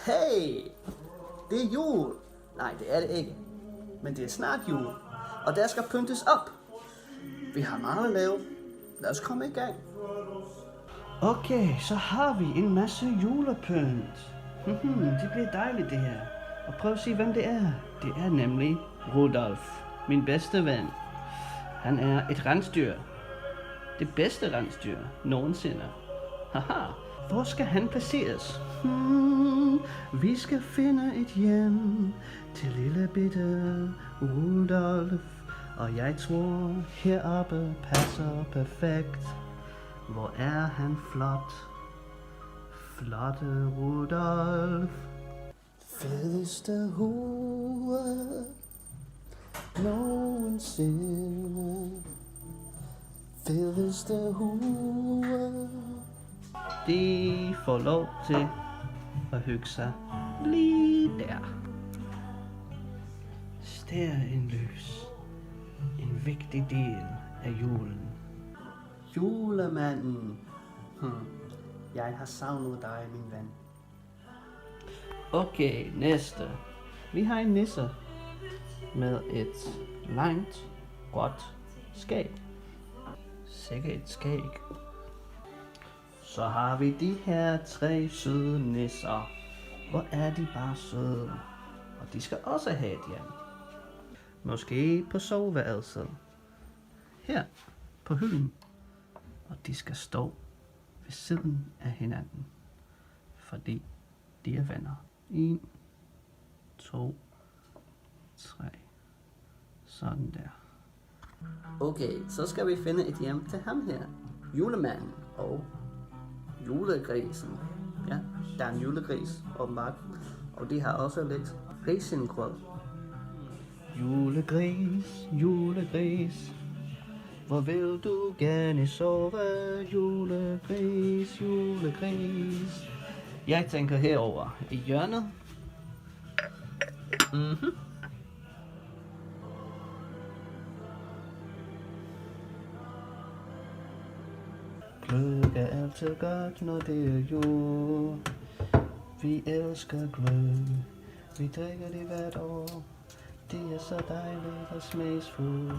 Hey, det er jul. Nej, det er det ikke. Men det er snart jul, og der skal pyntes op. Vi har meget at lave. Lad os komme i gang. Okay, så har vi en masse julepynt. Det bliver dejligt det her. Og prøv at se hvem det er. Det er nemlig Rudolf, min bedste ven. Han er et rensdyr. Det bedste rensdyr nogensinde. Haha, hvor skal han placeres? Vi skal finde et hjem til lille bitte Rudolf. Og jeg tror heroppe passer perfekt. Hvor er han flot. Flotte Rudolf. Fedeste hue nogensinde. Fedeste hue. De får lov til at hygge sig lige der. Stearinlys. En vigtig del af julen. Julemanden. Jeg har savnet dig, min ven. Okay, næste. Vi har en nisse med et langt, gråt skæg. Sikke et skæg. Så har vi de her 3 søde nisser. Hvor er de bare søde. Og de skal også have et hjem. Måske på soveværelset. Her på hylden. Og de skal stå ved siden af hinanden. Fordi de er venner. 1, 2, 3. Sådan der. Okay, så skal vi finde et hjem til ham her. Julemanden og julegrisen. Ja, der er en julegris, åbenbart. Og de har også lidt risengrød. Julegris, julegris. Hvor vil du gerne sove, julegris, julegris? Jeg tænker herover i hjørnet. Gløgg er altid godt, når det er jul. Vi elsker gløgg. Vi drikker det hvert år. Det er så dejligt og smagsfuldt.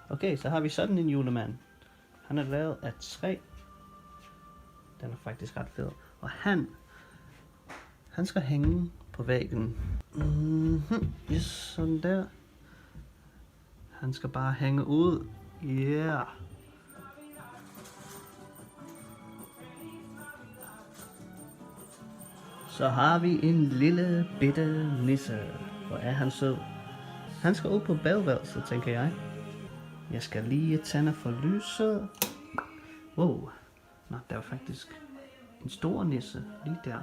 Okay, så har vi sådan en julemand. Han er lavet af træ. Den er faktisk ret fed. Og han skal hænge på væggen. Yes, sådan der. Han skal bare hænge ud. Yeah. Så har vi en lille bitte nisse. Hvor er han sød. Han skal ud på badeværelset, tænker jeg. Jeg skal lige tænde for lyset. Wow. Nå, der er faktisk en stor nisse lige der.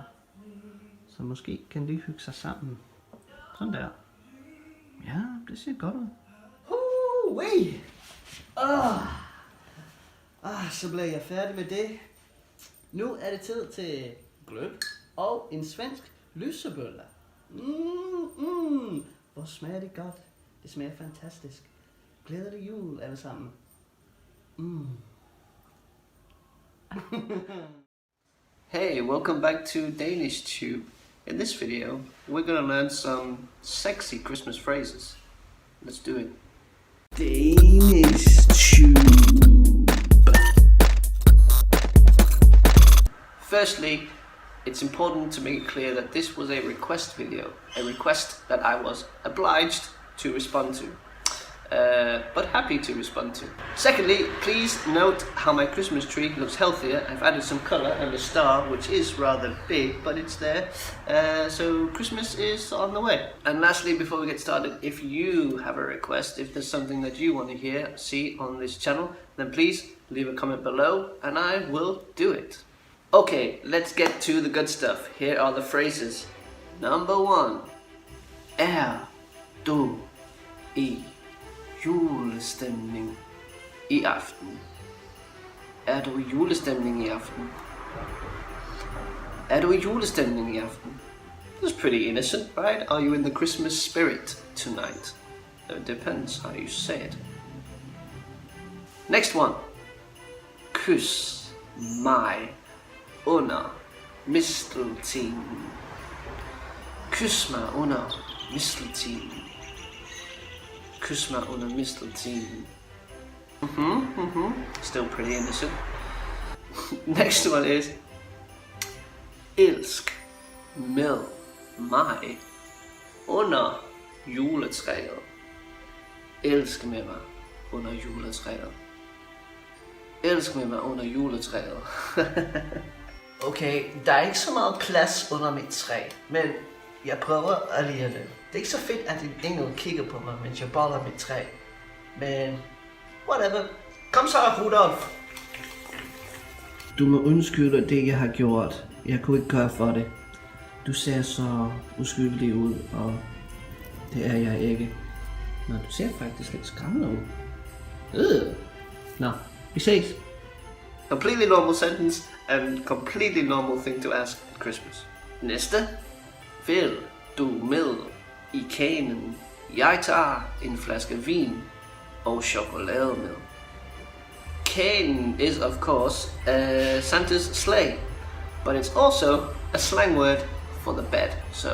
Så måske kan de hygge sig sammen. Sådan der. Ja, det ser godt ud. Så bliver jeg færdig med det. Nu er det tid til gløgg og en svensk lysebølle. Hvor smager det godt. Det smager fantastisk. Glædelig jul alle sammen. Hey, welcome back to DanishTube. In this video, we're gonna learn some sexy Christmas phrases. Let's do it. DanishTube. Firstly, it's important to make it clear that this was a request video, a request that I was obliged to respond to, but happy to respond to. Secondly, please note how my Christmas tree looks healthier. I've added some color and a star, which is rather big, but it's there. So Christmas is on the way. And lastly, before we get started, if you have a request, if there's something that you want to see on this channel, then please leave a comment below and I will do it. Okay, let's get to the good stuff. Here are the phrases. Number 1. Du i julestemning i aften? Du i julestemning i aften? Du i julestemning i aften? That's pretty innocent, right? Are you in the Christmas spirit tonight? It depends how you say it. Next one. Kyss mig under misteltenen. Kys mig under misteltenen. Kys mig under misteltenen. Still pretty innocent. Next one is elsk med mig under juletræet. Elsk med mig under juletræet. Elsk med mig under juletræet. Okay, der er ikke så meget plads under mit træ, men jeg prøver alligevel. Det er ikke så fedt, at ingen kigger på mig, mens jeg boller mit træ. Men whatever. Kom så, Rudolf. Du må undskylde det, jeg har gjort. Jeg kunne ikke gøre for det. Du ser så uskyldig ud, og det er jeg ikke. Nå, du ser faktisk lidt skræmmende ud. Nå, vi ses. Completely normal sentence and completely normal thing to ask at Christmas. Næste. Vil du med i kanen? Jeg tager en flaske vin og chokolade med. Kanen is of course Santa's sleigh, but it's also a slang word for the bed. So,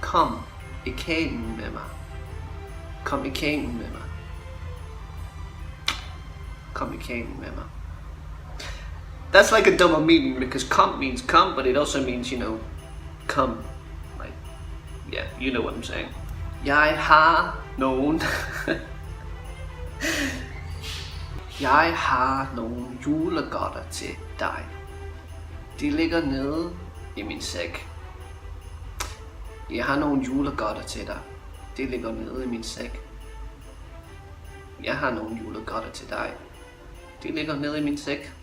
kom i kanen med mig. Kom i kanen med mig. Kom i kanen med mig. That's like a double meaning because come means come, but it also means, you know, come. Like, yeah, you know what I'm saying. Jeg har nogen... Jeg har nogle julegodter til dig. De ligger nede i min sæk. Jeg har nogle julegodter til dig. De ligger nede i min sæk. Jeg har nogle julegodter til dig. De ligger nede i min sæk.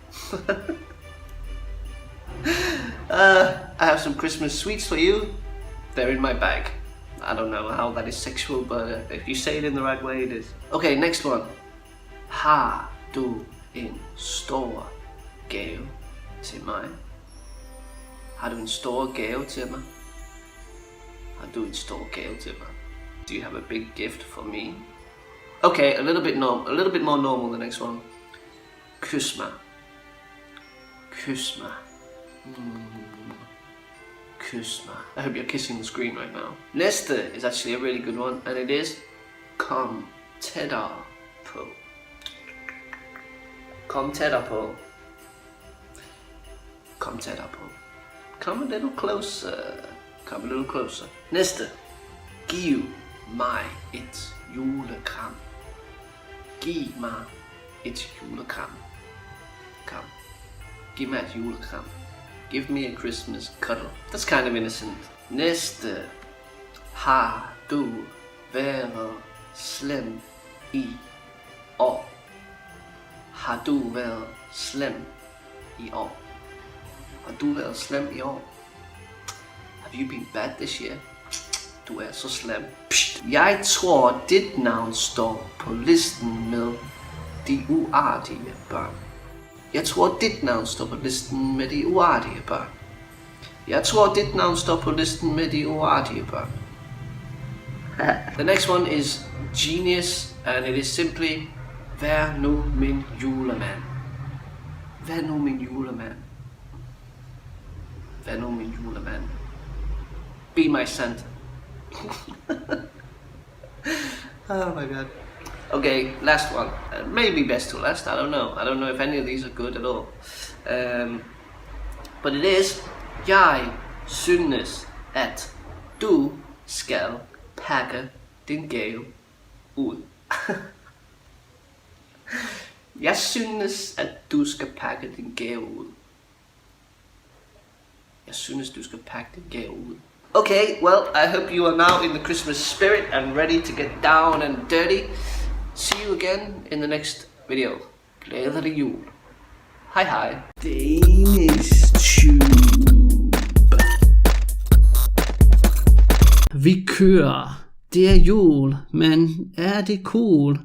I have some Christmas sweets for you. They're in my bag. I don't know how that is sexual, but if you say it in the right way, it is. Okay, next one. Har du en stor gave til mig? Har du en stor gave til mig? Har du en stor gave til mig? Do you have a big gift for me? Okay, a little bit more normal the next one. Kys mig. Kys mig. Kys mig. I hope you're kissing the screen right now. Næste is actually a really good one, and it is kom tættere på. Kom tættere på. Kom tættere på. Come a little closer. Come a little closer. Næste. Giv mig et julekram. Giv mig et julekram. Kom. Giv mig et julekram. Give me a Christmas cuddle. That's kind of innocent. Næste. Har du været slem i år? Har du været slem i år? Har du været slem i år? Have you been bad this year? Du er så slem. Jeg tror, dit navn står på listen med de uartige børn. Jeg tror, dit navn står på listen med de uartige børn. Jeg tror, dit navn står på listen med de uartige børn. The next one is genius, and it is simply, vær nu min julemand. Vær nu min julemand. Vær nu min julemand. Be my Santa. Oh my god. Okay, last one. Maybe best to last, I don't know. I don't know if any of these are good at all. But it is, jeg synes, at du skal pakke din gave ud. Jeg synes, at du skal pakke din gave ud. Jeg synes, du skal pakke din gave ud. Okay, well, I hope you are now in the Christmas spirit and ready to get down and dirty. See you again in the next video. Glædelig jul. Hej hej. DanishTube. Vi kører. Det er jul, men er det cool?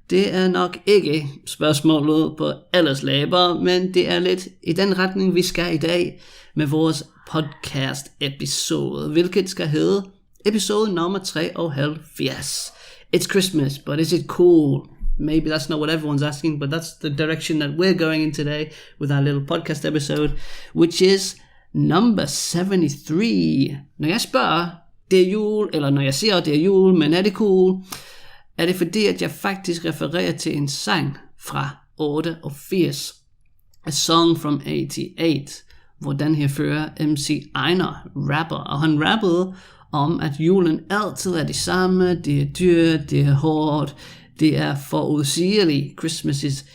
Det er nok ikke spørgsmålet på alles læber, men det er lidt i den retning, vi skal i dag med vores podcast episode, hvilket skal hedde episode nummer 73. It's Christmas, but is it cool? maybe that's not what everyone's asking, but that's the direction that we're going in today with our little podcast episode, which is number 73. Når jeg spørger, det er jul, eller når jeg siger, det er jul, men er det cool, er det fordi, at jeg faktisk refererer til en sang fra 88. A Song from 88, hvor den her fører MC Einar rapper, og han rappede om, at julen altid er det samme, det er dyrt, det er hårdt, det er forudsigeligt, Christmas is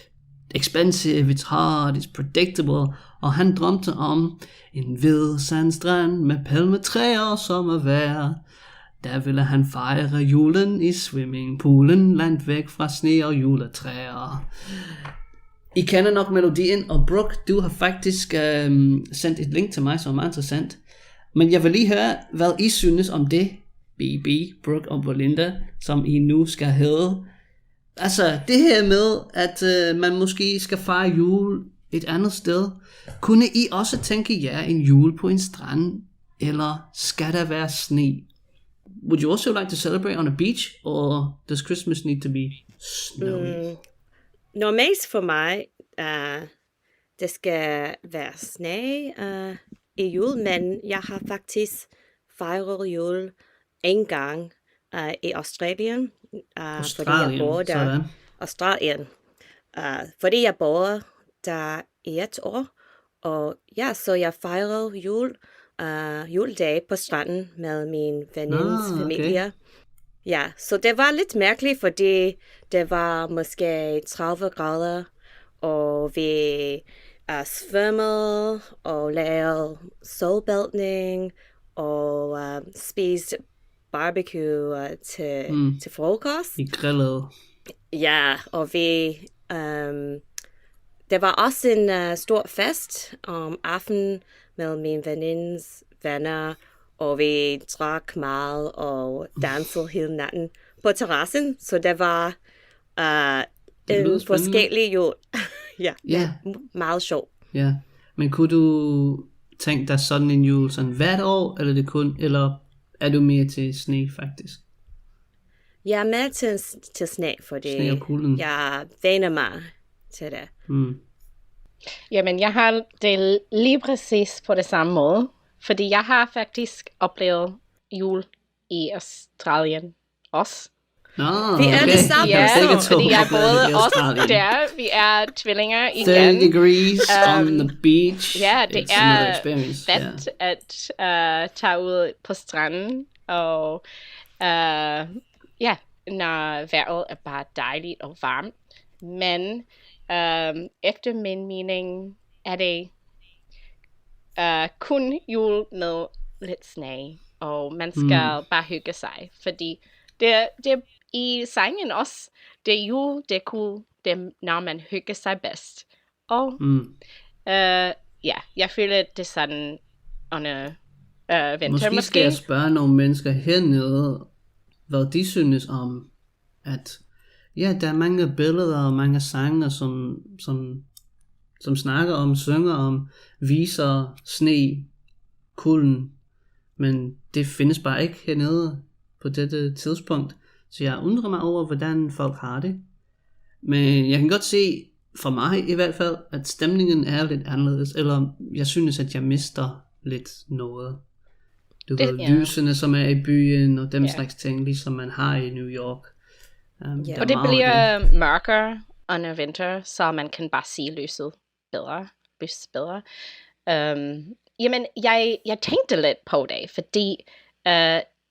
expensive, it's hard, it's predictable, og han drømte om en hvid sandstrand med palmetræer som er vejr. Der ville han fejre julen i swimmingpoolen, langt væk fra sne og juletræer. I kender nok melodien, og Brooke, du har faktisk sendt et link til mig, som er interessant. Men jeg vil lige høre, hvad I synes om det, BB, Brooke og Belinda, som I nu skal hedde. Altså, det her med, at man måske skal fejre jul et andet sted. Kunne I også tænke jer en jul på en strand, eller skal der være sne? Would you also like to celebrate on a beach, or does Christmas need to be snowy? Normalt for mig, det skal være sne i jul, men jeg har faktisk fejret jul en gang i Australien. Fordi jeg bor der. Sådan. Australien. Fordi jeg bor der i et år, og ja, så jeg fejrede juledag på stranden med min venindes familie. Ja, så det var lidt mærkeligt, fordi det var måske 30 grader, og vi svømmede og lavede solbadning og spiste barbecue til frokost. I grillede. Ja, og vi... det var også en stor fest om aftenen med min venindes venner, og vi drak meget og dansede hele natten på terrassen, så det var en forskellig jul. Ja, meget sjov. Ja, men kunne du tænke dig sådan en jul sådan hvert år, eller er du mere til sne faktisk? Jeg er med til sne, fordi jeg vender mig til det. Jamen, jeg har det lige præcis på det samme måde. Fordi jeg har faktisk oplevet jul i Australien også. Vi er det samme. Ja, fordi jeg både også der. Vi er tvillinger igen. 30 degrees on the beach. Ja, det er fedt at tage ud på stranden. Og når vejret er bare dejligt og varmt. Men efter min mening er det kun jul med lidt sne, og man skal bare hygge sig, fordi det i sangen også, det er jul, det er cool, det er når man hygger sig bedst. Og jeg føler det er sådan under vinter. Måske skal jeg spørge nogle mennesker hernede, hvad de synes om, at der er mange billeder og mange sange, som snakker om, synger om, viser sne, kulden, men det findes bare ikke hernede på dette tidspunkt. Så jeg undrer mig over, hvordan folk har det. Men jeg kan godt se, for mig i hvert fald, at stemningen er lidt anderledes, eller jeg synes, at jeg mister lidt noget. Du ved, lysene, som er i byen, og dem slags ting, ligesom man har i New York. Og det bliver mørkere under vinter, så man kan bare se lyset bedre. Jamen, jeg tænkte lidt på det, fordi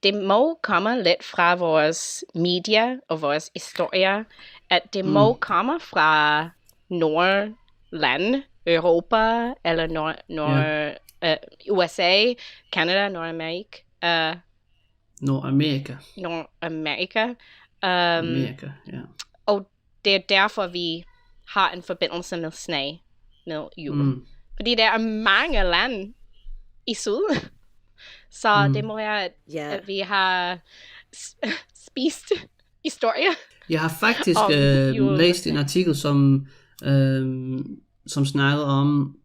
det må komme lidt fra vores media og vores historie, at det må komme fra Nordland, Europa, eller USA, Canada, Nordamerika. Og det er derfor, vi har en forbindelse med sne med jul. Fordi der er mange lande i syd. Så det må være, at vi har spist historie. Jeg har faktisk læst en artikel, som snakkede om,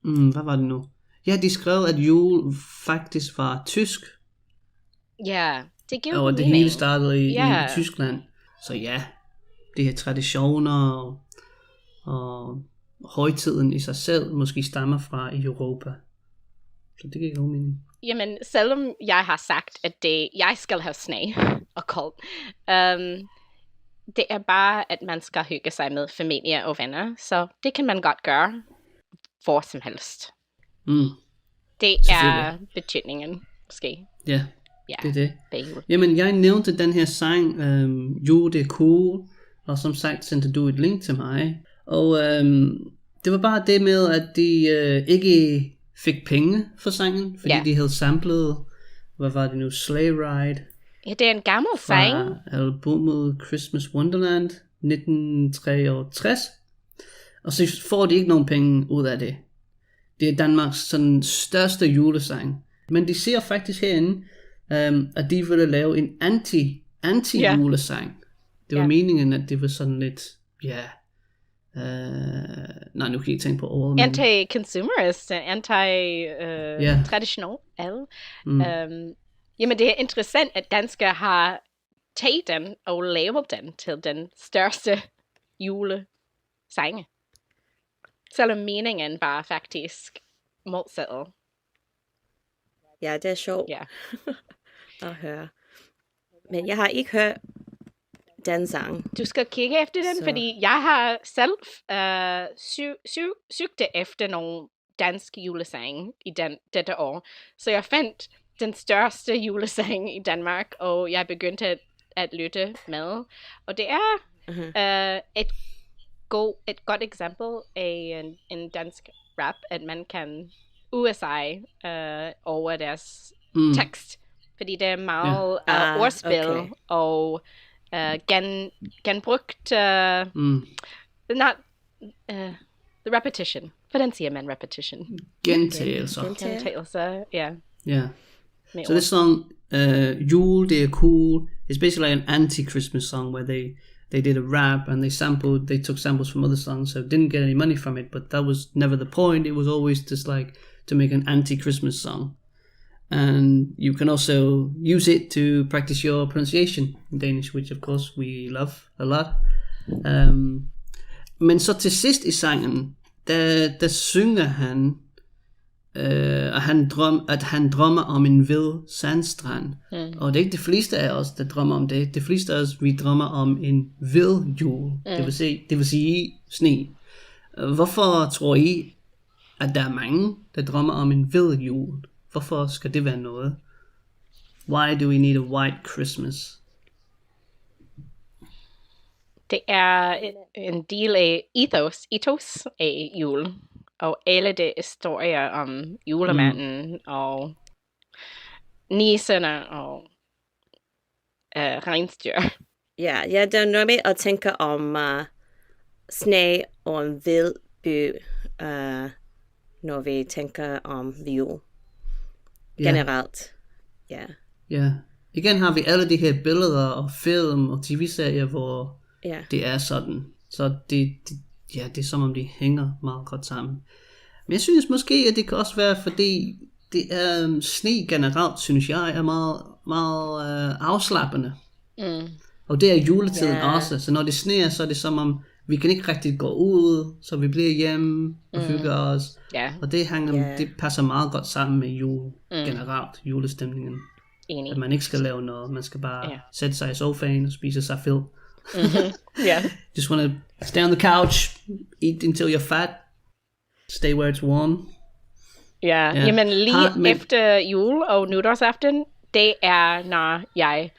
hvad var det nu? Ja, de skrev, at jul faktisk var tysk. Ja, det giver og det hele startede i Tyskland. Så ja, de her traditioner og højtiden i sig selv måske stammer fra i Europa. Så det giver god mening. Jamen, selvom jeg har sagt, at jeg skal have sne og koldt, det er bare, at man skal hygge sig med familie og venner, så det kan man godt gøre hvor som helst. Det er betydningen, måske. Ja, Ja, det er det. Bagel. Jamen, jeg nævnte den her sang, Jo, det er cool, og som sagt sendte du et link til mig. Og det var bare det med, at de ikke fik penge for sangen, fordi de havde samlet, hvad var det nu, Sleigh Ride. Ja, det er en gammel sang. Fra albumet Christmas Wonderland 1963. Og så får de ikke nogen penge ud af det. Det er Danmarks sådan største julesang. Men de ser faktisk herinde, at de ville lave en anti-julesang. Det var meningen, at det var sådan lidt, nej, nu kan jeg ikke tænke på ordet. Men Anti-consumerist, anti-traditional, alle. Jamen, det er interessant, at danskere har taget den og lavet den til den største julesange. Selvom meningen var faktisk modsat. Ja, det er sjovt at høre. Men jeg har ikke hørt den sang. Du skal kigge efter den, fordi jeg har selv søgt efter nogle danske julesange i dette år. Så jeg fandt den største julesang i Danmark, og jeg begyndte at lytte med. Og det er et godt eksempel af en dansk rap, at man kan ue sig over deres tekst. Fordi det er meget ordspil og genbrugt repetition. Hvordan siger man repetition? Gentagelser. Ja. So this song, Jule, det er cool. It's basically like an anti-Christmas song where they did a rap and they took samples from other songs, so didn't get any money from it, but that was never the point. It was always just like to make an anti-Christmas song. And you can also use it to practice your pronunciation in Danish, which of course we love a lot. Men så til sidst i sangen, der synger han, at han drømmer om en hvid sandstrand. Og det er ikke de fleste af os, der drømmer om det. De fleste af os, vi drømmer om en hvid jul. Det vil sige sne. Hvorfor tror I, at der er mange, der drømmer om en hvid jul? Hvorfor skal det være noget? Why do we need a white Christmas? Det er en del af ethos af jul. Og alle de historier om julemanden og nisserne og rensdyr. Ja, det er noget med at tænke om sne og en vild by, når vi tænker om jul. Generelt. Ja. Igen har vi alle de her billeder og film og tv-serier, hvor det er sådan. Så det er som om de hænger meget godt sammen. Men jeg synes måske, at det kan også være, fordi det er sne generelt, synes jeg, er meget, meget afslappende. Og det er juletiden også. Så når det sneer, så er det som om, vi kan ikke rigtig gå ud, så vi bliver hjemme og hygger os. Og det passer meget godt sammen med jul generelt, julestemningen. Enig. At man ikke skal lave noget, man skal bare sætte sig i sofaen og spise sig fed. Just want to stay on the couch, eat until you're fat, stay where it's warm. Jamen lige efter jul og nytårsaften, det er når jeg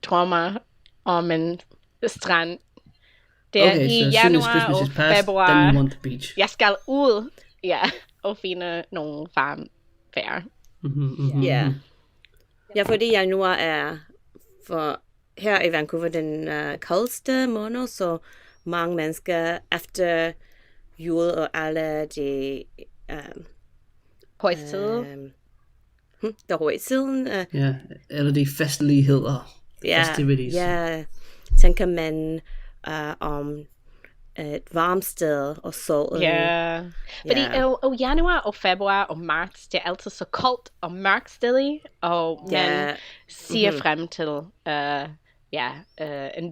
drømmer om en strand. Det er i januar og februar. Jeg skal ud og finde nogle varme vejr. Ja, fordi januar er for her i Vancouver den koldeste måned, så mange mennesker efter jul og alle de højtiden. Der højtiden. Eller de festligheder. Festivities. Ja, tænker man om et varmt sted og solen. Fordi og januar og februar og marts, det er altid så koldt og mørkt stadig, og man ser frem til en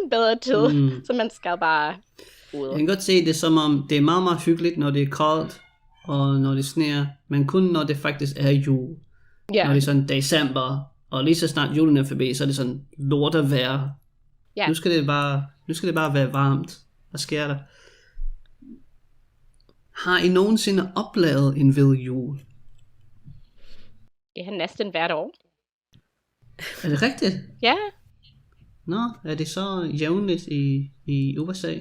en bedre tid, så man skal bare ud. Jeg kan godt se det som om, det er meget, meget hyggeligt, når det er koldt, og når det sner, men kun når det faktisk er jul. Ja. Når det er sådan december, og lige så snart julen er forbi, så er det sådan lort at være. Ja. Nu skal det bare være varmt. Hvad sker der? Har I nogensinde oplevet en vild jul? Det er næsten hvert år. Er det rigtigt? Ja. Nå, er det så jævnligt i USA?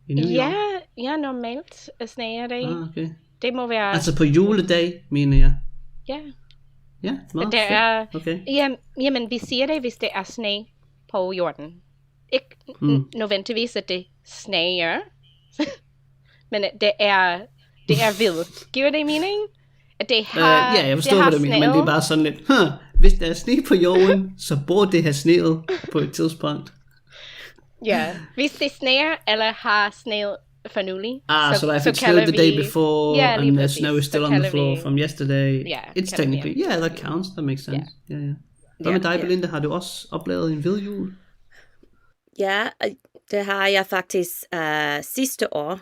I New York? Ja, normalt sneer det. Okay. Det må være... Altså på juledag, mener jeg. Ja. Ja, nå, Der er... okay. Jamen, vi siger det, hvis det er sne på jorden. Ikke nødvendigvis, at det sneer. Men det er vildt. Giver det mening? At det har, ja, jeg forstår, hvad du mener, men det er bare sådan lidt, hvis der er sne på jorden, så burde det have sneet på et tidspunkt. Ja, hvis det sneer, eller har sneet for nylig. So if it's snowed the day before, and the snow is still on the floor from yesterday, it's technically, that counts, that makes sense. Yeah. Hvad med dig, Belinda? Har du også oplevet en vild jul? Ja, det har jeg faktisk sidste år,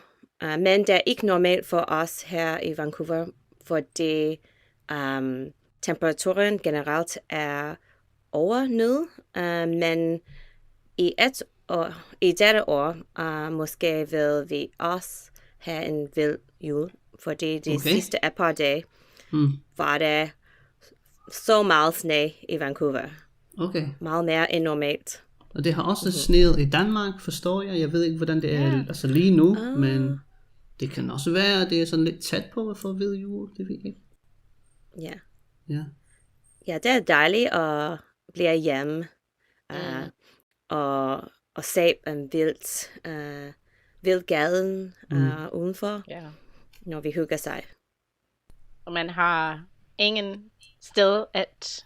men det er ikke normalt for os her i Vancouver, fordi temperaturen generelt er over nu, men i dette år måske vil vi også have en vild jul, fordi de sidste et par dage var der så meget sne i Vancouver. Okay. Meget mere end normalt. Og det har også sneet i Danmark, forstår jeg. Jeg ved ikke, hvordan det er altså lige nu, men det kan også være, at det er sådan lidt tæt på at få vild jul, det ved jeg ikke. Ja, det er dejligt at blive hjemme og se en vild gaden udenfor, når vi hygger sig. Og man har ingen sted at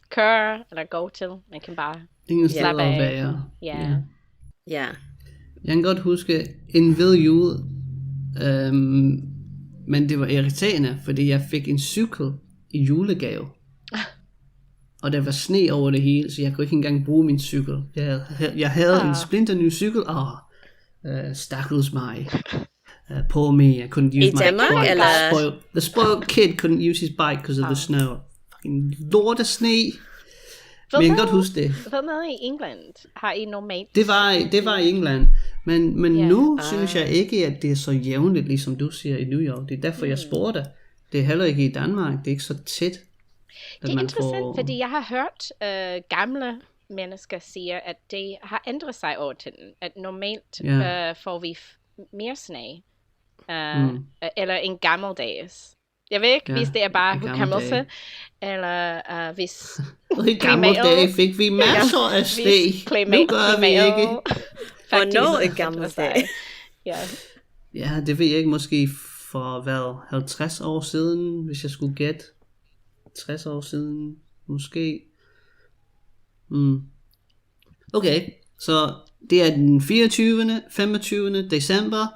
køre eller gå til. Man kan bare ingen sted at være. Ja. Jeg kan godt huske en vild jul, men det var irriterende, fordi jeg fik en cykel i julegave. Og der var sne over det hele, så jeg kunne ikke engang bruge min cykel. Jeg havde en splinterny cykel, stakkels mig. Poor me, I couldn't use my bike. Eller? The spoiled kid couldn't use his bike because of the snow. Fucking lorte sne. Men jeg kan godt huske det. Hvad med i England? Har I normalt? Det var i England. Men nu synes jeg ikke, at det er så jævnligt, ligesom du siger i New York. Det er derfor, jeg spurgte. Det er heller ikke i Danmark. Det er ikke så tæt. Det er interessant, fordi jeg har hørt gamle mennesker sige, at det har ændret sig over tiden. At normalt får vi mere sne. Eller en gammeldags. Jeg ved ikke, hvis det er bare hukommelse, eller hvis i gamle dage fik vi masser af sne. Nu gør vi ikke. Hvornår en gammel dag? Ja, det ved jeg ikke, måske for 50 år siden, hvis jeg skulle gætte. 60 år siden, måske. Okay, så det er den 24. 25. december,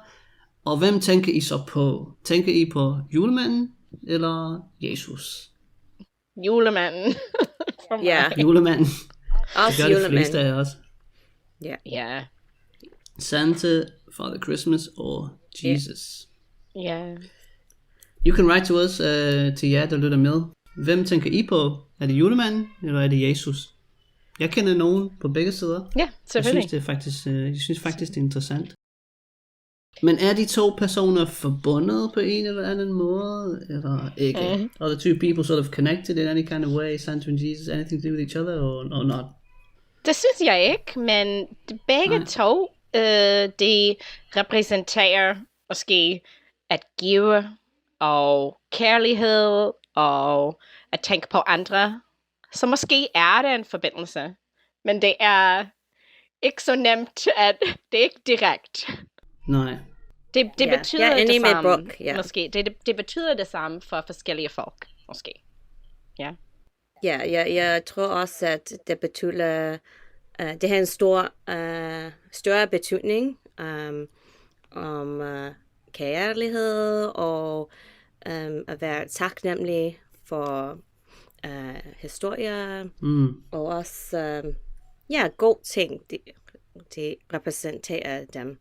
og hvem tænker I så på? Tænker I på julemanden eller Jesus? Julemanden. Julemanden. Også det gør de fleste af os. Ja. Santa, Father Christmas or Jesus. Ja. You can write to us til jer, der lytter med. Hvem tænker I på? Er det julemanden, eller er det Jesus? Jeg kender nogen på begge sider. Ja, selvfølgelig. Jeg synes faktisk, det er interessant. Men er de to personer forbundet på en eller anden måde, eller ikke? Are the two people sort of connected in any kind of way? Santa and Jesus, anything to do with each other, or not? Det synes jeg ikke, men begge to, de repræsenterer måske at give og kærlighed og at tænke på andre. Så måske er det en forbindelse, men det er ikke så nemt, at det er ikke direkte. Nej. Det betyder det samme, måske. Det betyder det samme for forskellige folk, måske. Ja. Jeg tror også, at det betyder, det har en større betydning om kærlighed og at være taknemmelig for historier og også god ting, de repræsenterer dem.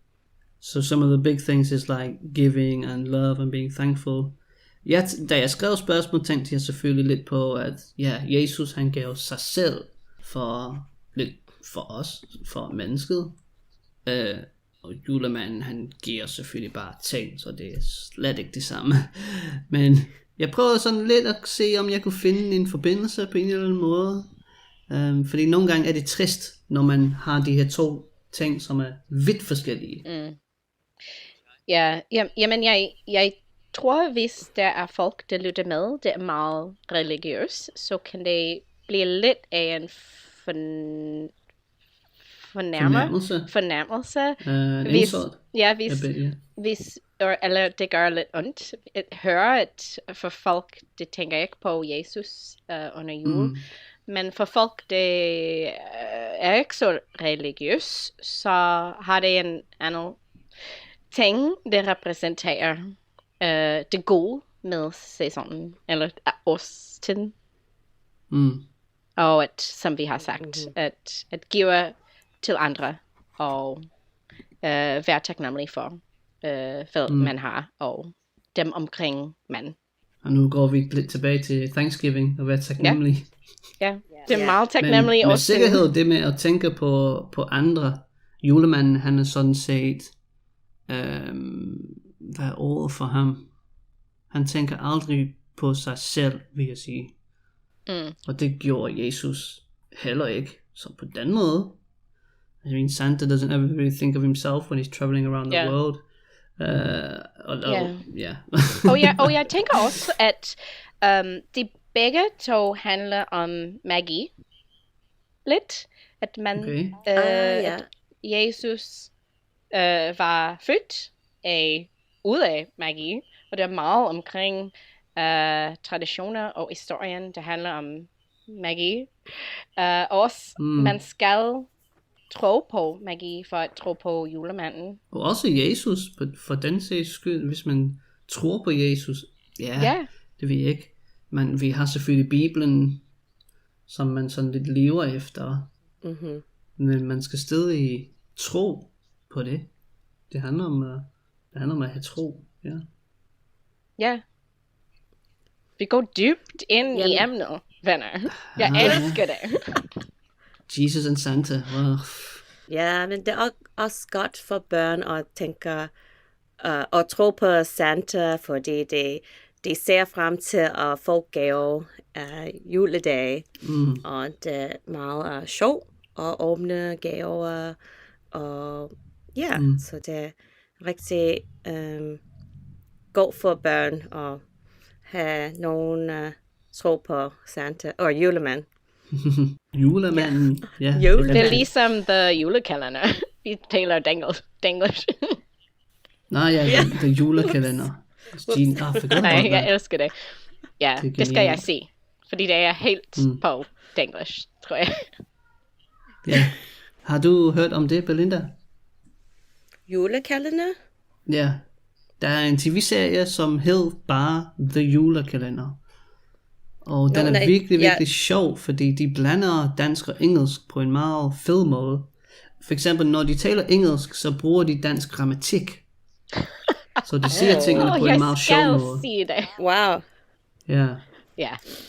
So some of the big things is like giving and love and being thankful. Ja, da jeg skrev spørgsmål, tænkte jeg selvfølgelig lidt på, at Jesus han gav sig selv for os, for mennesket. Og julemanden han giver selvfølgelig bare ting, så det er slet ikke det samme. Men jeg prøvede sådan lidt at se, om jeg kunne finde en forbindelse på en eller anden måde. Fordi nogle gange er det trist, når man har de her to ting, som er vidt forskellige. Ja, jamen jeg tror, hvis der er folk, der lytter med, det er meget religiøs, så kan det blive lidt af en fornærmelse. Hvis eller det gør lidt ondt at høre, at for folk, det tænker ikke på Jesus under jul. Men for folk, det er ikke så religiøs, så har det en anden ting, det repræsenterer det gode med sæsonen, eller årstiden. Og at, som vi har sagt, at give til andre, og være taknemmelig for, hvad man har, og dem omkring man. Og nu går vi lidt tilbage til Thanksgiving, og være taknemmelig. Ja, det er meget taknemmelig. Men med sikkerhed, det med at tænke på andre, julemanden, han er sådan set, hvad er ordet for ham? Han tænker aldrig på sig selv, vil jeg sige. Og det gjorde Jesus heller ikke. Så på den måde, I mean, Santa doesn't ever really think of himself when he's traveling around the world. Og jeg tænker også, at de begge to handler om magi. Lidt. At man, at Jesus var født ud af magi, og det er meget omkring traditioner og historien, der handler om magi. Også, man skal tro på magi for at tro på julemanden. Og også Jesus, for den sags skyld, hvis man tror på Jesus. Det ved jeg ikke. Men vi har selvfølgelig Bibelen, som man sådan lidt lever efter. Men man skal stadig tro på det. Det handler om at have tro. Ja. Vi går dybt ind i emnet, venner. Jeg elsker det. Jesus and Santa. Wow. Ja, men det er også godt for børn at tænke og tro på Santa, fordi de ser frem til at få gaver juledag. Og det er meget sjov at åbne gaver. Og så det er rigtig godt for børn at have nogen tro på Santa og julemanden. Julemanden, Det er ligesom the julekalender. Vi taler Danish. The julekalender. Nej, jeg elsker det. Ja, det skal jeg se. Fordi det er helt på Danish, tror jeg. Ja. Har du hørt om det, Belinda? Julekalender? Ja. Der er en tv-serie, som hed bare The Julekalender. Og den er virkelig sjov, fordi de blander dansk og engelsk på en meget fed måde. For eksempel, når de taler engelsk, så bruger de dansk grammatik. Så de siger tingene på en meget sjov måde. Sige det. Wow. Ja.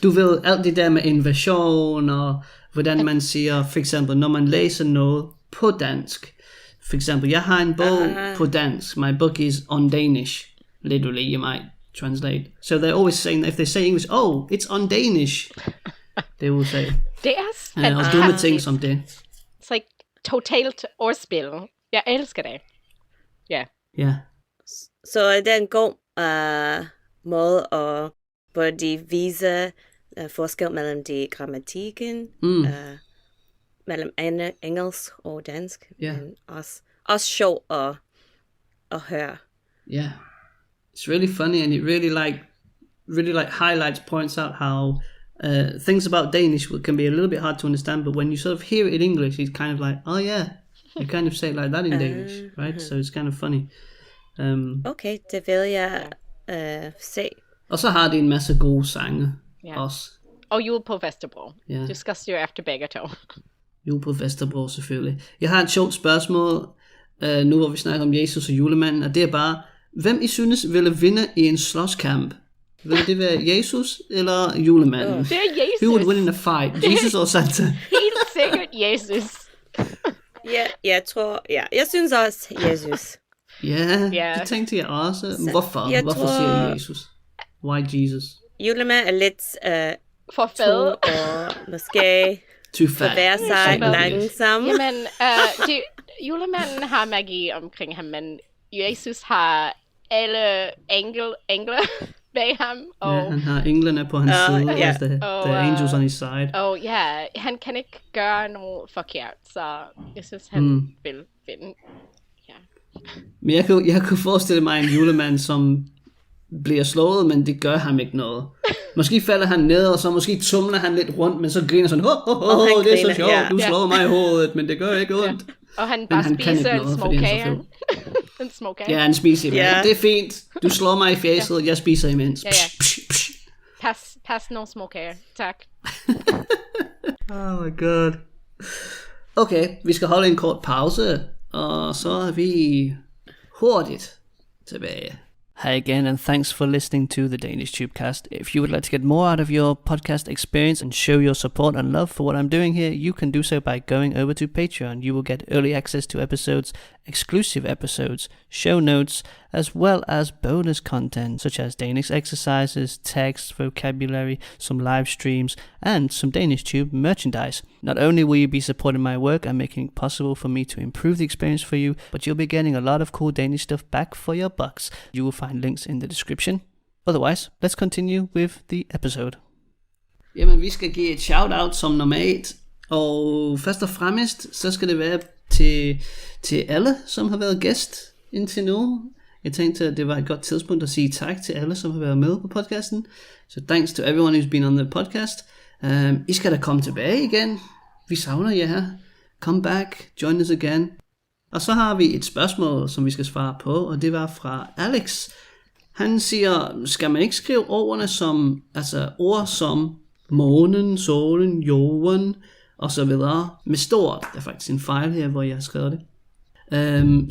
Du ved, alt det der med inversion, og hvordan man siger, for eksempel, når man læser noget på dansk. For eksempel, jeg har en bog på dansk. My book is on Danish. Literally, you might translate. So they're always saying, if they say English, oh, it's on Danish. They will say. Det er og dumme ting som det. It's like totalt ordspil. Jeg elsker det. Ja. Så det er en god måde at både vise forskel mellem de grammatikken, mellem engelsk og dansk, men også sjov at høre. Yeah. It's really funny, and it really highlights, points out how things about Danish can be a little bit hard to understand, but when you sort of hear it in English, it's kind of like, oh yeah, you kind of say it like that in Danish, right? So it's kind of funny. Okay, det vil jeg se. Og så har de en masse gode sange også. Og jul på festival. Du skal styre efter begge to. Jul på Vesterbro selvfølgelig. Jeg har et sjovt spørgsmål, nu hvor vi snakker om Jesus og julemanden, og det er bare, hvem I synes ville vinde i en slåskamp? Vil det være Jesus eller julemanden? Det er Jesus. Who would win in a fight? Jesus og Santa? Helt sikkert Jesus. Ja, jeg synes også Jesus. Ja, det tænkte jeg også. Hvorfor? Hvorfor siger jeg Jesus? Why Jesus? Julemand er lidt For fed. og måske Too fat. bevæger sig langsomt. Jamen, julemanden har magi omkring ham, men Jesus har alle engle bag ham. Og, Ja, han har englene på hans side. ja. The angels on his side. og ja, han kan ikke gøre noget forkert, så jeg synes, han vil vinde. Ja. Men jeg kunne forestille mig en julemand, som bliver slået, men det gør ham ikke noget. Måske falder han ned, og så måske tumler han lidt rundt, men så griner sådan, det er så sjovt, du slår mig i hovedet, men det gør ikke ondt. Og han bare spiser en småkage. En småkage. Ja, han spiser imens. Ja. Det er fint. Du slår mig i fjeset, jeg spiser imens. Ja. Pas nogle småkager. Tak. Oh my god. Okay, vi skal holde en kort pause, og så er vi hurtigt tilbage. Hi again, and thanks for listening to the DanishTube cast. If you would like to get more out of your podcast experience and show your support and love for what I'm doing here, you can do so by going over to Patreon. You will get early access to episodes, exclusive episodes, show notes, as well as bonus content such as Danish exercises, text, vocabulary, some live streams, and some DanishTube merchandise. Not only will you be supporting my work and making it possible for me to improve the experience for you, but you'll be getting a lot of cool Danish stuff back for your bucks. You will find links in the description. Otherwise, let's continue with the episode. Jamen, vi skal give et shout-out som normalt, og først og fremmest, så skal det være til alle, som har været gæst indtil nu. Jeg tænkte, at det var et godt tidspunkt at sige tak til alle, som har været med på podcasten. So thanks to everyone who's been on the podcast. I skal da komme tilbage igen. Vi savner jer her. Come back, join us again. Og så har vi et spørgsmål, som vi skal svare på, og det var fra Alex. Han siger, skal man ikke skrive ordene som, altså ord som månen, solen, jorden og så videre med stort? Der er faktisk en fejl her, hvor jeg har skrevet det.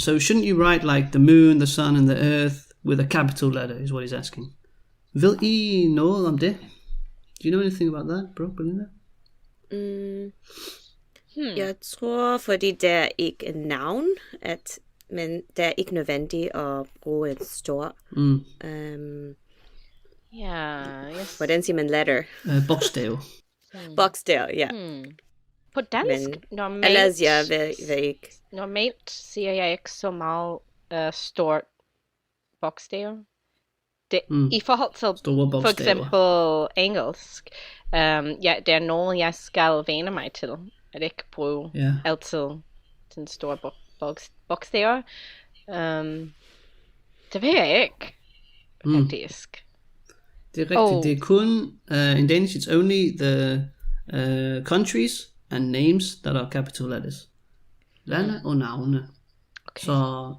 So shouldn't you write like the moon, the sun and the earth with a capital letter is what he's asking. Ved I noget om det? Do you know anything about that, bro, Belinda? Jeg tror, fordi der er ikke en navn, men det er ikke nødvendigt at bruge et stort. Hvordan siger man letter? Bogstav. Bogstav, ja. På dansk, normalt... Ellers jeg ved ikke. Normalt siger jeg ikke så meget stort bogstav. I forhold til for eksempel engelsk. Det er noget, jeg skal vende mig til. At ikke bruge altid den store bogstaver. Det ved jeg ikke. Faktisk. Det er rigtigt. Det er kun, in Danish it's only the countries and names that are capital letters. Lande og navne. Okay. Så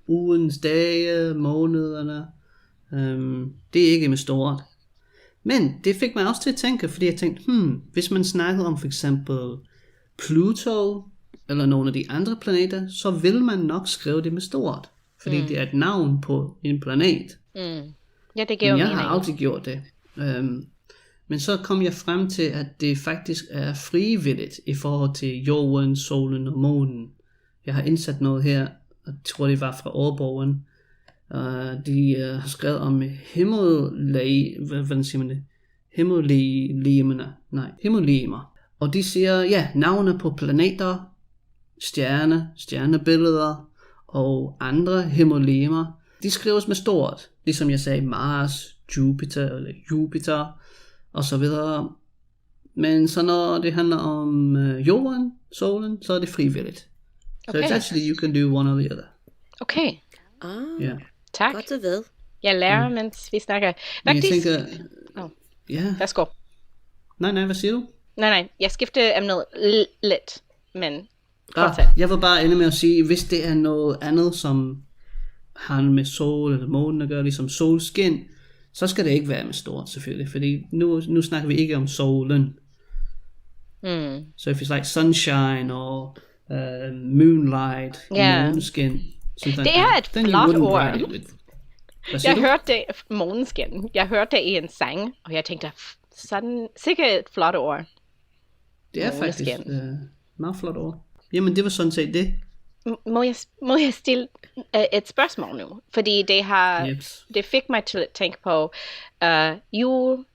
ugens dage, månederne, det er ikke med stort. Men det fik mig også til at tænke, fordi jeg tænkte, hvis man snakkede om for eksempel Pluto, eller nogle af de andre planeter, så vil man nok skrive det med stort. Fordi det er et navn på en planet. Ja, det giver mening. Jeg har altid gjort det. Men så kom jeg frem til, at det faktisk er frivilligt i forhold til jorden, solen og månen. Jeg har indsat noget her, jeg tror det var fra Årbogen. De har skrevet om himmellegemer. Og de siger, navne på planeter, stjernebilleder og andre himmellegemer, de skrives med stort. Ligesom jeg sagde, Mars, Jupiter og så videre. Men så når det handler om jorden, solen, så er det frivilligt. So it's actually, you can do one or the other. Okay. Tak. Godt at vide. Jeg lærer, mens vi snakker. Faktisk. Jeg tænker, Værsgo. Nej, hvad siger du? Nej, jeg skifter emnet lidt, men jeg vil bare ende med at sige, hvis det er noget andet, som har med sol eller månen at gøre, ligesom solskin, så skal det ikke være med stort selvfølgelig, fordi nu snakker vi ikke om solen. So if it's like sunshine or moonlight, moonskin, something Det like er that, et then you flot wouldn't ord. write it with. Hvad siger Jeg du? hørte det, måneskin. Jeg hørte det i en sang, og jeg tænkte, sådan, sikkert et flot ord. Det er faktisk Måneskin. meget flot ord. Jamen, det var sådan set det. Må jeg stille et spørgsmål nu? Fordi det fik mig til at tænke på jul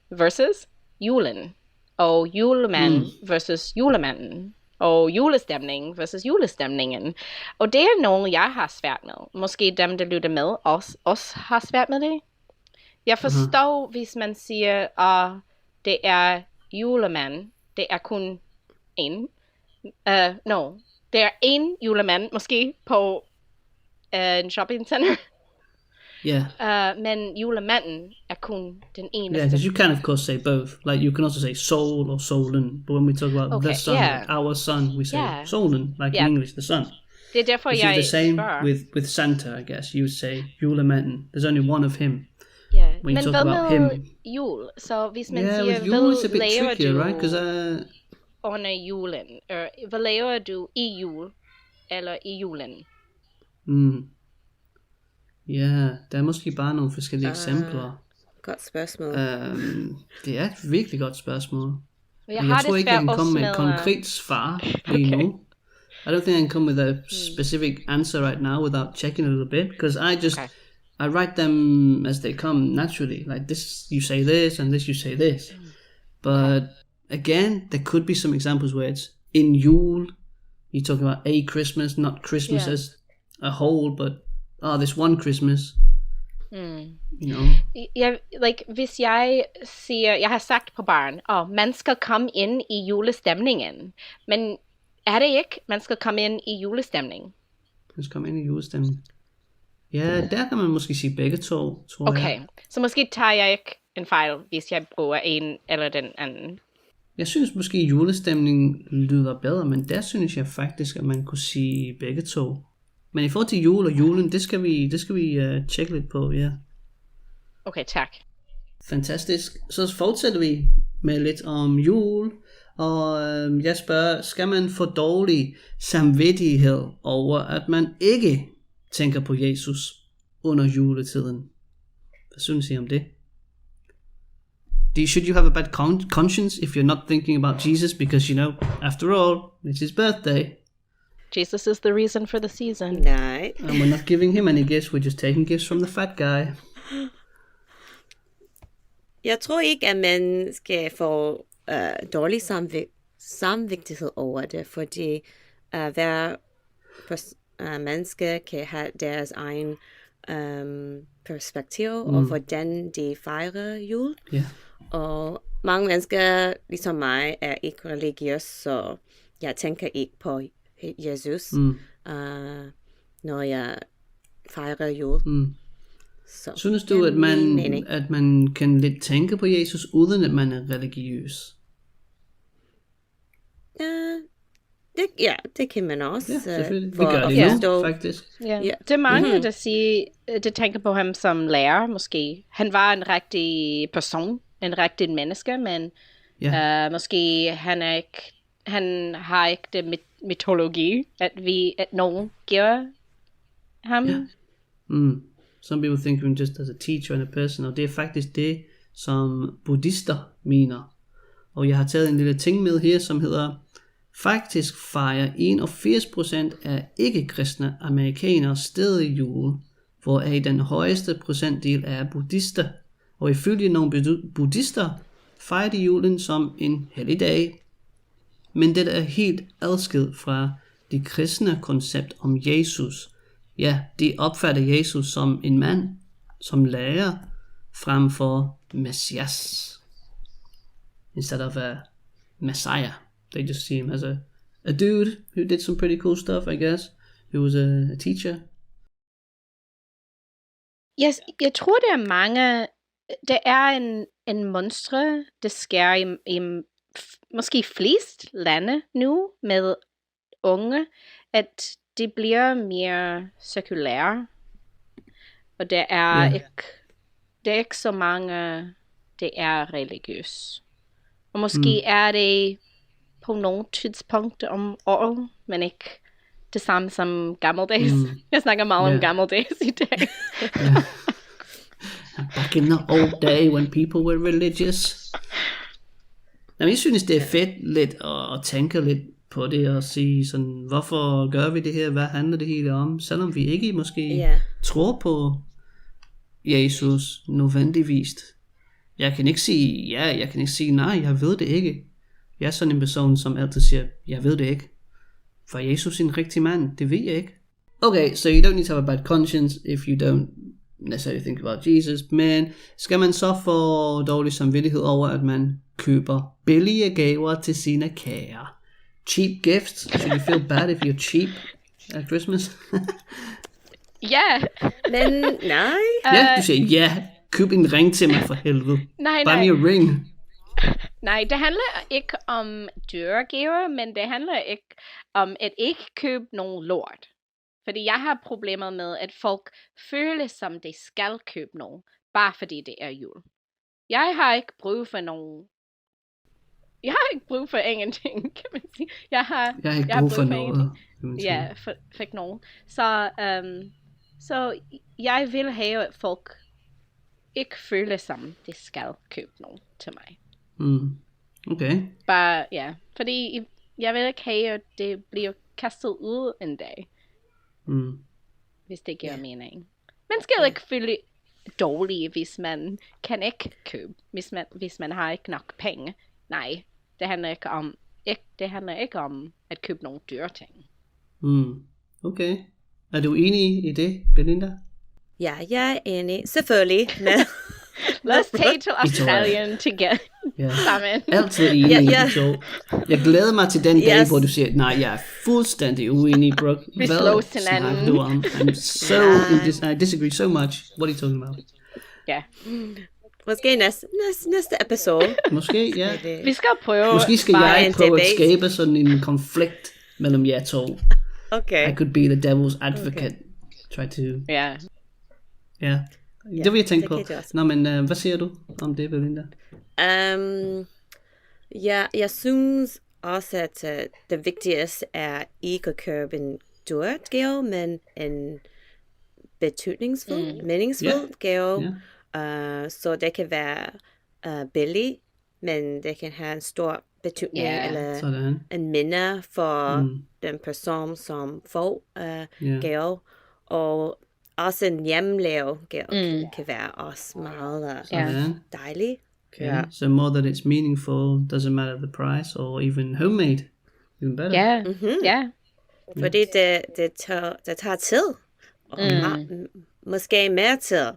versus julen, og julemanden versus julemanden, og julestemning versus julestemningen. Og det er noget, jeg har svært med. Måske dem, der lytter med, også har svært med det. Jeg forstår, hvis man siger, at det er julemand, det er kun en. Det er en julemand, måske på en shoppingcenter. Yeah. Men julemanden er kun den eneste. Yeah, because you can of course say both. Like you can also say soul or solen, but when we talk about the sun, like our sun, we say solen, like in English, the sun. Det er derfor, Which jeg is the same spørger. with Santa, I guess. You would say julemanden. There's only one of him. Yeah. When you Men talk hvad about med him. jul? Så hvis man Yeah, siger, with jul it's a bit laver trickier, du right? Because under julen? Hvad laver du i jul? Eller i julen? Ja, der er måske bare nogle forskellige eksempler. Godt spørgsmål. Det er et virkelig godt spørgsmål. Jeg tror ikke, jeg kan komme med et konkret svar lige nu. I don't think I can come with a specific answer right now without checking a little bit, because I write them as they come naturally. Like this, you say this, and this, you say this. But again, there could be some examples where it's in Yule, you're talking about a Christmas, not Christmas as a whole, but this one Christmas. You know. Hvis jeg siger, jeg har sagt på barn, man skal komme ind i julestemningen. Men er det ikke, man skal komme ind i julestemning? Man skal komme ind i julestemning. Ja, der kan man måske sige begge to, tror jeg. Okay, så måske tager jeg ikke en fejl, hvis jeg bruger en eller den anden. Jeg synes måske julestemning lyder bedre, men der synes jeg faktisk, at man kunne sige begge to. Men i forhold til jul og julen, det skal vi tjekke lidt på, ja. Okay, tak. Fantastisk. Så fortsætter vi med lidt om jul, og jeg spørger, skal man få dårlig samvittighed over, at man ikke tænker på Jesus under juletiden? Hvad synes I om det? Should you have a bad conscience if you're not thinking about Jesus? Because, after all, it's his birthday. Jesus is the reason for the season. Nej. And we're not giving him any gifts, we're just taking gifts from the fat guy. Jeg tror ikke, at man skal få dårlig samvittighed over det, fordi hver menneske kan have deres egen perspektiv, og hvordan de fejrer jul. Yeah. Og mange mennesker, ligesom mig, er ikke religiøse, så jeg tænker ikke på Jesus, når jeg fejrer jul. Så, synes du, at man kan lidt tænke på Jesus, uden at man er religiøs? Det kan man også. Ja, selvfølgelig. Vi for gør at det forstå. nu, faktisk. Ja. Det er mange, der tænker på ham som lærer, måske. Han var en rigtig person, en rigtig menneske, men måske han har ikke det mytologi, at nogen giver ham. Yeah. Some people think of him just as a teacher and a person, og det er faktisk det, som buddhister mener. Og jeg har taget en lille ting med her, som hedder, faktisk fejrer 81% af ikke-kristne amerikanere stadig jul, hvoraf den højeste procentdel er buddhister. Og ifølge nogle buddhister fejrer de julen som en helligdag. Men det er helt adskilt fra det kristne koncept om Jesus. Ja, de opfatter Jesus som en mand, som lærer, frem for Messias. Instead of a Messiah. They just see him as a dude who did some pretty cool stuff, I guess. He was a teacher. Yes, jeg tror, det er mange. Det er en monstre, der sker i måske flest lande nu med unge, at de bliver mere sekulære. Og der er ikke så mange, det er religiøs. Og måske er det på nogle tidspunkt om året, men ikke det samme som gammeldags. Jeg snakker meget om gammeldags i dag. Back in the old day when people were religious. Jamen, jeg synes, det er fedt lidt at tænke lidt på det og sige sådan, hvorfor gør vi det her? Hvad handler det hele om? Selvom vi ikke måske tror på Jesus nødvendigvis. Jeg kan ikke sige ja, jeg kan ikke sige nej, jeg ved det ikke. Jeg er sådan en person, som altid siger, jeg ved det ikke. For Jesus er en rigtig mand, det ved jeg ikke. Okay, so you don't need to have a bad conscience if you don't necessarily think about Jesus. Men skal man så få dårlig samvittighed over, at man køber billige gaver til sine kære? Cheap gifts? Should you feel bad if you're cheap at Christmas? Ja. Men nej. Ja, du siger ja. Køb en ring til mig for helvede. Nej. Buy me a ring. Nej, det handler ikke om dyre gaver, men det handler ikke om at ikke købe nogen lort. Fordi jeg har problemer med, at folk føler som de skal købe nogen, bare fordi det er jul. Jeg har ikke brug for nogen. Jeg har ikke brug for ingenting, kan man sige. Jeg har ikke brug for noget. Ja, for ikke nogen. Så jeg vil have, at folk ikke føler som de skal købe nogen til mig. Okay. Bare, ja. Fordi jeg vil ikke have, at det bliver kastet ud en dag. Hvis det giver mening. Man skal ikke føle dårlig, hvis man kan ikke købe. Hvis man har ikke nok penge. Nej, det handler ikke om at købe nogle dyre ting. Okay. Er du enig i det, Belinda? Ja, jeg er enig. Selvfølgelig. Men let's take to Australien together. Sammen. Altid enig. Jeg glæder mig til den dag, hvor du siger, nej, jeg er fuldstændig uenig, Brooke. Vi slås hinanden. I disagree so much. What are you talking about? Ja. Måske næste episode. Måske, ja. Vi skal prøve. Måske skal jeg prøve at skabe sådan en konflikt mellem jer to. Okay. I could be the devil's advocate. Try to... Ja. Ja. Det vil jeg tænke på. Nå, men hvad siger du om det, Belinda? Ja, jeg synes også, at det vigtigste er ikke at købe en dyrt gave, men en betydningsfuld, meningsfuld gave. Så det kan være billig, men det kan have en stor betydning, eller en minde for den person, som får gave. Og også en hjemmelavet gave kan være også meget dejlig. Okay, so more that it's meaningful, doesn't matter the price, or even homemade, even better. Ja. Fordi det tager tid, og måske mere tid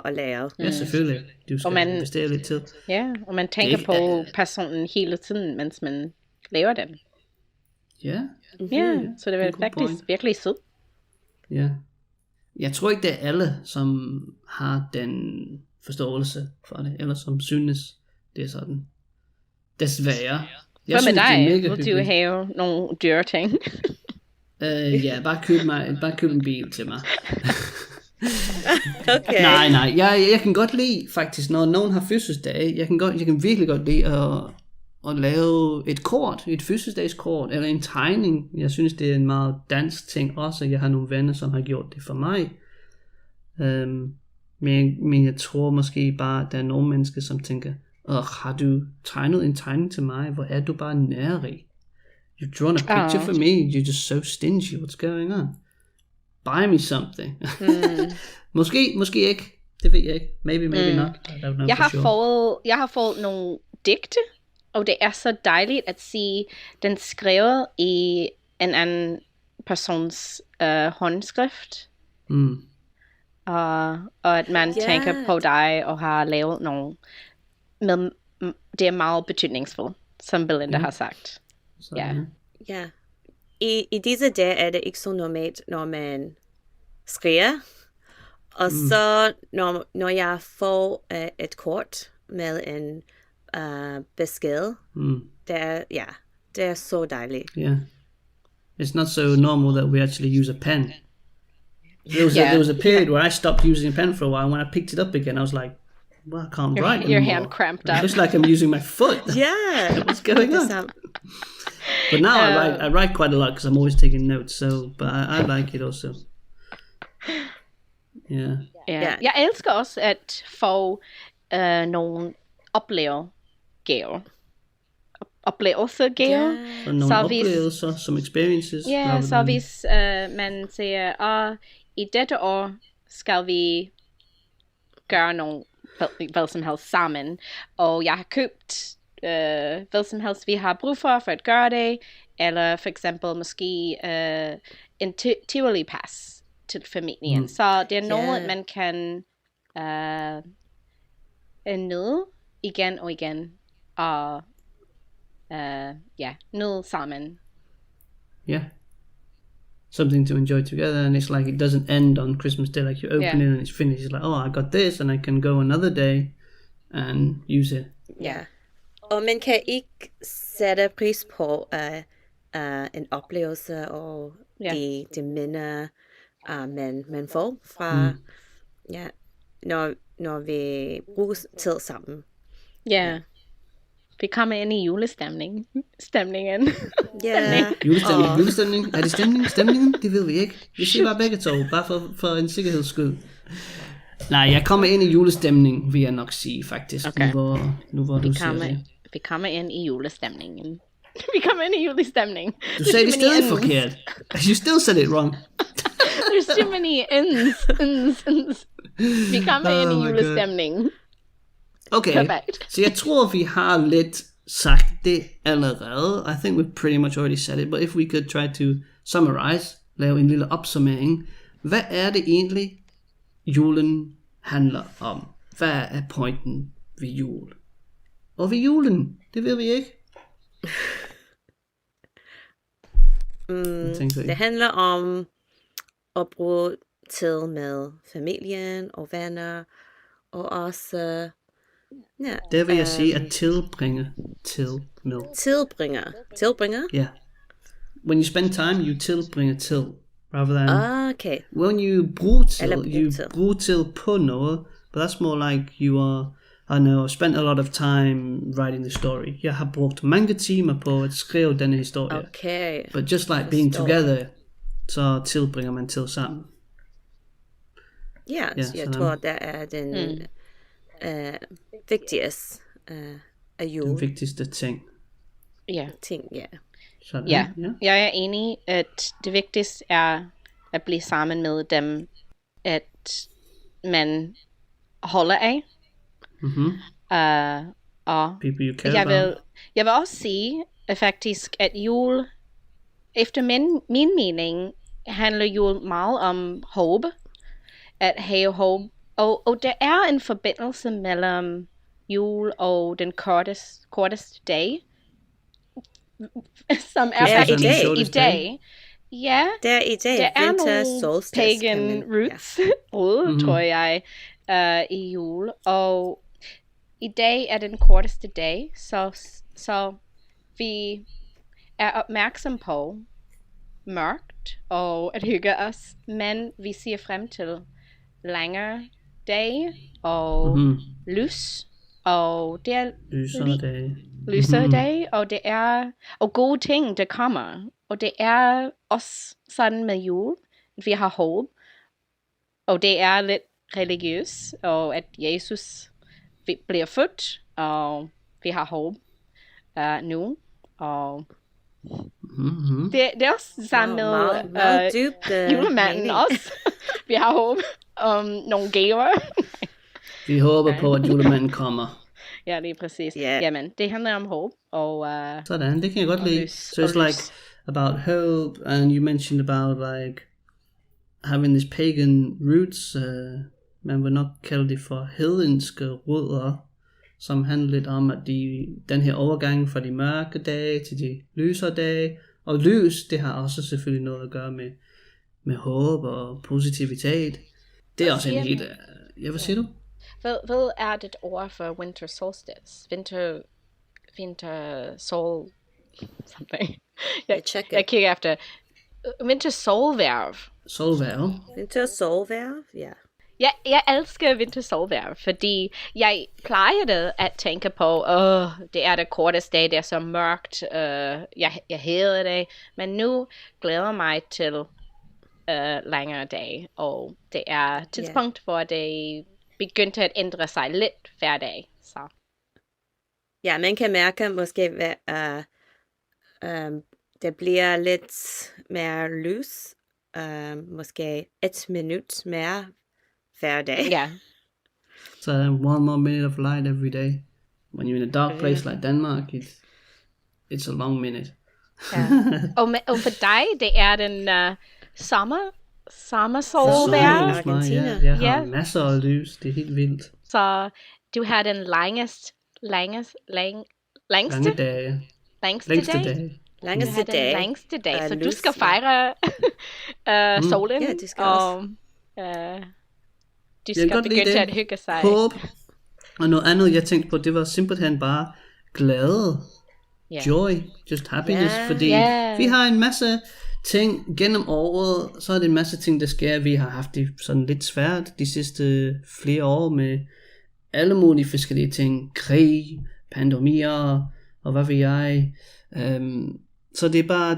at lave. Ja, selvfølgelig. Du skal bestille lidt tid. Ja, og man tænker på personen hele tiden, mens man laver den. Ja. Ja, så det er faktisk virkelig sødt. Ja. Jeg tror ikke, det er alle, som har den forståelse for det, eller som synes, det er sådan. Desværre. Hvad med dig? Vil du have nogle dyre ting? Ja, bare køb en bil til mig. Okay. Nej, jeg kan godt lide faktisk, når nogen har fødselsdag, jeg kan virkelig godt lide at lave et fødselsdagskort, eller en tegning. Jeg synes, det er en meget dansk ting også. Jeg har nogle venner, som har gjort det for mig. Men jeg tror måske bare, at der er nogle mennesker, som tænker, har du tegnet en tegning til mig? Hvor er du bare nærig? You've drawn a picture for me. You're just so stingy. What's going on? Buy me something. Måske ikke. Det ved jeg ikke. Maybe not. Jeg har fået nogle digte, og det er så dejligt at se den skrevet i en anden persons håndskrift. Og at man tænker på dig og har lavet nogle. Men det er meget betydningsfuldt, som Belinda har sagt. Ja. I disse dage er det ikke så normalt, når man skriver. Og så når jeg får et kort med en besked, det er så dejligt. Yeah. It's not so normal that we actually use a pen. There was a period where I stopped using a pen for a while. When I picked it up again, I was like, well, I can't write Your anymore. hand cramped It up. looks like I'm using my foot. Yeah. What's going on? But now I write quite a lot because I'm always taking notes. So, but I like it also. Yeah. Ja. Jeg elsker også at få nogle oplevelser. Så nogle oplevelser som experiences. Ja, så hvis man siger, i dette år skal vi gøre nogle hvad som helst sammen, og jeg har købt hvad som helst vi har brug for at gøre det, eller for eksempel måske en Tivoli pass til familien. Så det er noget, man kan nyde igen og igen, og nyde sammen. Yeah. Something to enjoy together, and it's like it doesn't end on Christmas Day. Like you open it and it's finished. It's like, oh, I got this, and I can go another day and use it. Ja. Og man kan ikke sætte pris på en oplevelse og de minder, man får fra, når vi bruger tid sammen. Ja. Vi kommer ind i julestemningen. Ja. Julestemning. Er det stemningen? Det ved vi ikke. Vi siger bare begge to, bare for en sikkerheds skyld. Nej, jeg kommer ind i julestemning, vil jeg nok sige, faktisk. Okay. Nu hvor du siger det. Vi kommer ind i julestemningen. Vi kommer ind i julestemning. Du sagde det stadig forkert. You still said it wrong. There's too many ends. Vi kommer ind i julestemningen. Okay, Perfect. så jeg tror, vi har lidt sagt det allerede. I think we've pretty much already said it, but if we could try to summarize, lave en lille opsummering. Hvad er det egentlig, julen handler om? Hvad er pointen ved jul? Og ved julen, det ved vi ikke. Det handler om at bruge tid med familien og venner, og også det vil jeg sige at tilbringe tid med. Tilbringer? Yeah. When you spend time, you tilbringer tid. Rather than okay. When you bruger tid på noget, but that's more like you are, I know, spent a lot of time writing the story. Jeg har brugt mange timer på at skrive denne historie. Okay. But just like being together, så tilbringer man tid sammen. Ja, jeg tror, der er den vigtigste af jul. Den vigtigste ting. Ja. Sådan, ja. Jeg er enig, at det vigtigste er at blive sammen med dem, at man holder af. Og jeg vil også sige, at faktisk, at jul, efter min mening, handler jul meget om håb. At have håb. Og der er en forbindelse mellem jul og den korteste dag, som er faktisk i dag. Ja, der er nogle pagan roots, tror jeg, i jul. Og i dag er den korteste dag, så vi er opmærksom på mørkt og at hygge os, men vi ser frem til længere dag og lys, og det er lysere dag, og det er og gode ting der kommer, og det er også sådan med jul, at vi har håb, og det er lidt religiøst, og at Jesus bliver født, og vi har håb nu, og det er også sammen med julemanden også. Vi har håb om nogle gaver. Vi håber på, at julemanden kommer. Ja, det er præcis. Jamen, det handler om håb. Og, sådan, det kan jeg godt lide. So it's like about hope, and you mentioned about like having this pagan roots. Man vil nok kalde det for hedenske rødder, som handler lidt om, at den her overgang fra de mørke dage til de lysere dage. Og lys, det har også selvfølgelig noget at gøre med håb og positivitet. Det er også en helt... Ja, hvad siger du? Hvad er det ord for winter solstice? Winter sol... something. Jeg kigger efter... Winter solværv. Solværv? Winter solværv, ja. Jeg elsker vinterssolvejr, fordi jeg plejede at tænke på, det er det korteste dag, det er så mørkt, jeg hader det, men nu glæder mig til længere dag, og det er et tidspunkt, hvor det begyndte at ændre sig lidt hver dag. Så. Ja, man kan mærke måske, det bliver lidt mere lys, måske 1 minut mere hver dag. Ja. So 1 more minute of light every day. When you're in a dark place like Denmark, it's a long minute. Ja. og for dig, det er den sommersolvejr. Argentina. Jeg har masser af lys, det er helt vildt. Så du har den længste Lange dage. Længste dag. Længste dag, så du skal fejre solen. Ja, det skal også. Du skal begynde at hygge sig. Håb. Og noget andet, jeg tænkte på, det var simpelthen bare glæde. Joy, just happiness. Fordi vi har en masse ting gennem året, så er det en masse ting, der sker. Vi har haft det sådan lidt svært de sidste flere år med alle mulige forskellige ting. Krig, pandemier, og hvad ved jeg. Så det er bare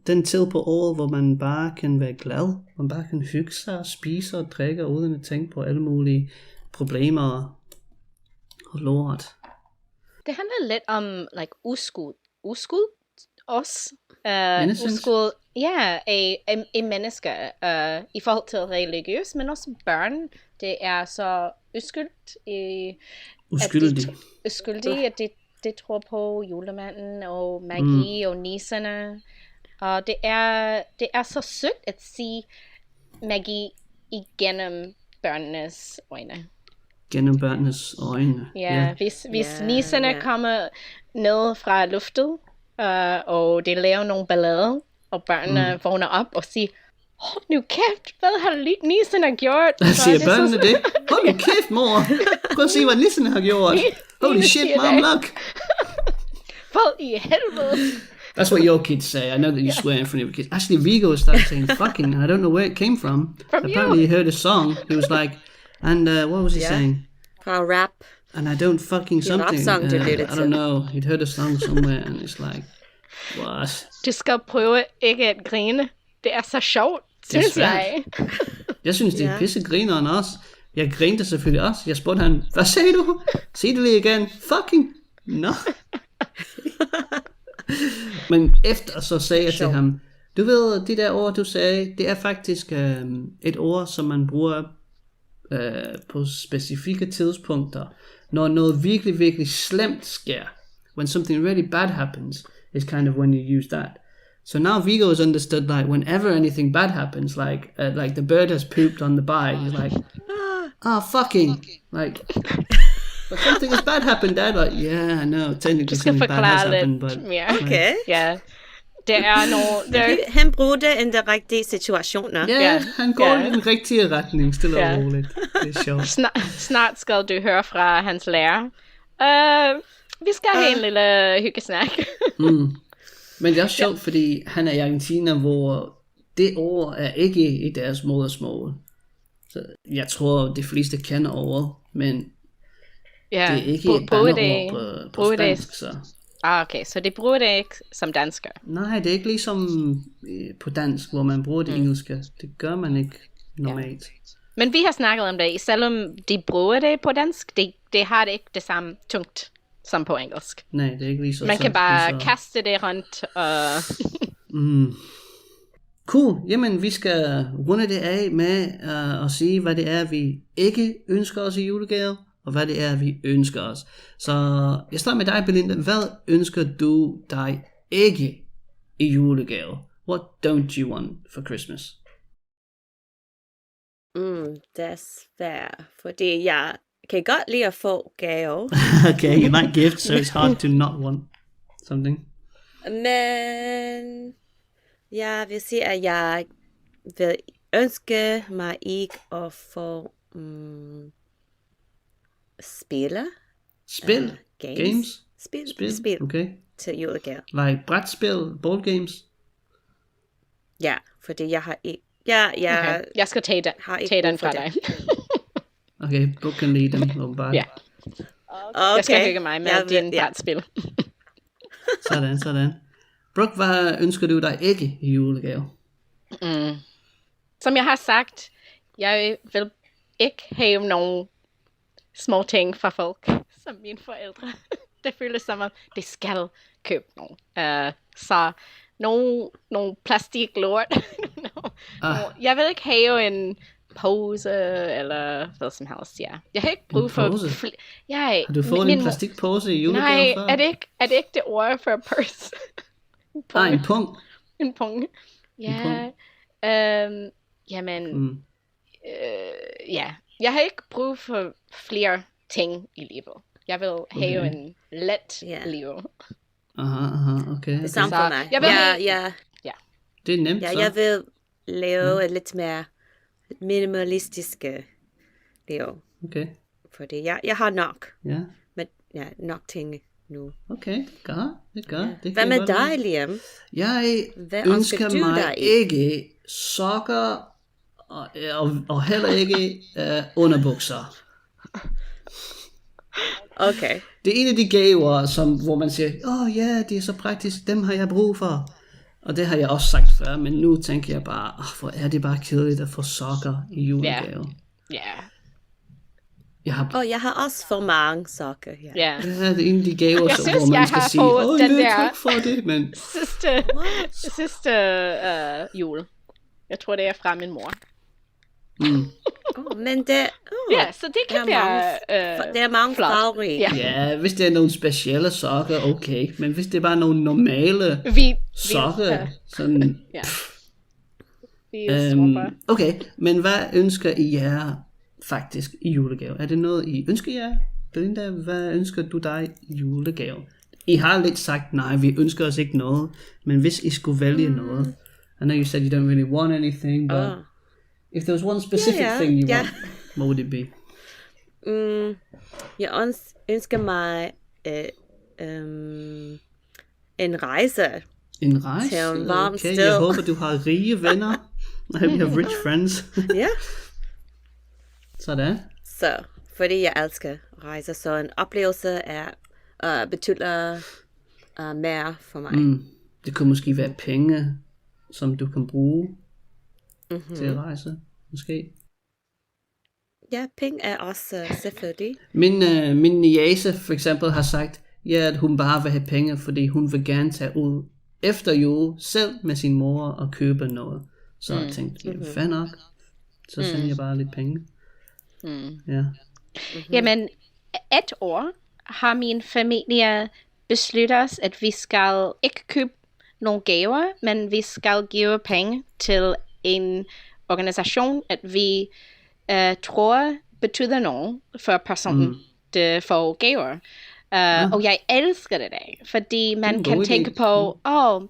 den tid på året, hvor man bare kan være glad. Man bare kan hygge sig, spise og drikke, uden at tænke på alle mulige problemer og lort. Det handler lidt om uskud også. Uskud, i mennesker i forhold til religiøs, men også børn. Det er så uskyldige, at de tror på julemanden og magi og nisserne. Og det er så sødt at se magi igennem børnenes øjne. Gennem børnenes øjne. Ja, hvis nisserne kommer ned fra luftet, og de laver nogle ballader, og børnene vågner op og siger, hold nu kæft, hvad har nisserne gjort? Siger børnene det? Hold nu kæft, mor. Prøv at se, hvad nisserne har gjort. Holy shit, mom, look. Hvad i helvede? That's what your kids say. I know that you swear in front of your kids. Actually, Vigo started saying fucking, and I don't know where it came from. Apparently he heard a song. He was like, and what was he saying? Fra rap. And I don't fucking something. Song, I don't know. He'd heard a song somewhere, and it's like, what? Du skal prøve ikke at grine. Det er så sjovt, synes jeg. Jeg synes, det er pissegrineren også. Jeg grinte selvfølgelig også. Jeg spurgte han, hvad sagde du? Sig det lige igen. Fucking, no. Men efter så sagde jeg til ham, du ved, det der ord, du sagde, det er faktisk et ord, som man bruger på specifikke tidspunkter, når noget virkelig, virkelig slemt sker. When something really bad happens, is kind of when you use that. So now Vigo has understood, like, whenever anything bad happens, like the bird has pooped on the bike, he's like, fucking, like, but something has bad happened, Dad. Like, yeah, I know, technically something bad has happened, but... Okay. Ja, det er noget... Han bruger det i den rigtige situationer. Ja, han går i den rigtige retning, stille og roligt. Det er sjovt. Snart skal du høre fra hans lærer. Vi skal have en lille hyggesnak. Men det er også sjovt, fordi han er i Argentina, hvor det ord er ikke i deres modersmål. Så jeg tror, de fleste kender ordet, men det er ikke et bandeord på spansk. Så. Okay, så de bruger det ikke som dansker? Nej, det er ikke ligesom på dansk, hvor man bruger det engelske. Det gør man ikke normalt. Men vi har snakket om det, selvom de bruger det på dansk, det har det ikke det samme tungt som på engelsk. Nej, det er ikke lige så. Man kan bare kaste det rundt og... Cool. Jamen, vi skal runde det af med at sige, hvad det er, vi ikke ønsker os i julegave, og hvad det er, vi ønsker os. Så jeg starter med dig, Belinda. Hvad ønsker du dig ikke i julegave? What don't you want for Christmas? Det er svært, fordi jeg kan godt lide at få gave. Okay, you like gifts, so it's hard to not want something. Men jeg vil sige, at jeg vil ønske mig ikke at få Spil? Games? Spil. Okay. Til julegave. Like brætspil, board games? Ja, fordi jeg har ikke... Okay. Jeg skal tage den fra dig. Okay, Brooke kan lide dem, åbenbart. Ja. Okay. Jeg skal hygge mig med din ja. brætspil. Sådan. Brooke, hvad ønsker du dig ikke i julegave? Som jeg har sagt, jeg vil ikke have nogle små ting fra folk, som mine forældre. Det føles som om, det skal købe nogle. Så nogle plastiklort. Jeg vil ikke have en pose, eller hvad som helst, ja. Jeg har ikke brug for... Har du fået en plastikpose i julegave før? Nej, er det ikke det ord for purse? En pung. En pung. Ja. Jamen... ja. Jeg har ikke brug for flere ting i livet. Jeg vil have en let liv. Aha, okay. Det er samme for mig. Ja. Det er nemt, så. Jeg vil lave et lidt mere minimalistiske liv. Okay. Fordi jeg har nok. Ja. Men nok ting nu. Okay, godt. Hvad med dig, Liam? Jeg ønsker mig ikke sokker og heller ikke underbukser. Okay. Det er en af de gaver, hvor man siger, ja, det er så praktisk, dem har jeg brug for. Og det har jeg også sagt før, men nu tænker jeg bare, hvor er det bare kedeligt at få sokker i julegave. Ja. Jeg har også for mange sokker her. Ja. Det er en af de gaver, hvor man skal sige, tak for det, men... Sidste jul. Jeg tror, det er fra min mor. Men det... Ja, så det kan være... det er mange farverige. Ja, hvis det er nogle specielle sokker, okay. Men hvis det er bare nogle normale sokker, sådan... Okay, men hvad ønsker I jer faktisk i julegave? Er det noget, I ønsker jer? Belinda, hvad ønsker du dig i julegave? I har lidt sagt, nej, vi ønsker os ikke noget. Men hvis I skulle vælge noget... I know you said you don't really want anything, but... If there was one specific thing you want, what would it be? Jeg ønsker mig en rejse. En rejse? Til en varm sted. Jeg håber, du har rige venner. I hope you have rich friends. Ja. Sådan. Så, fordi jeg elsker rejser, så en oplevelse betyder mere for mig. Det kunne måske være penge, som du kan bruge til at rejse, måske. Ja, penge er også selvfølgelig. Min niece for eksempel har sagt, at hun bare vil have penge, fordi hun vil gerne tage ud efter jul selv med sin mor og købe noget. Så jeg tænkte, fair nok. Så sender jeg bare lidt penge. Ja. Jamen, et år har min familie besluttet os, at vi skal ikke købe nogle gaver, men vi skal give penge til en organisation, at vi tror betyder noget for personen, der får gaver. Og jeg elsker det der, fordi man kan tænke på,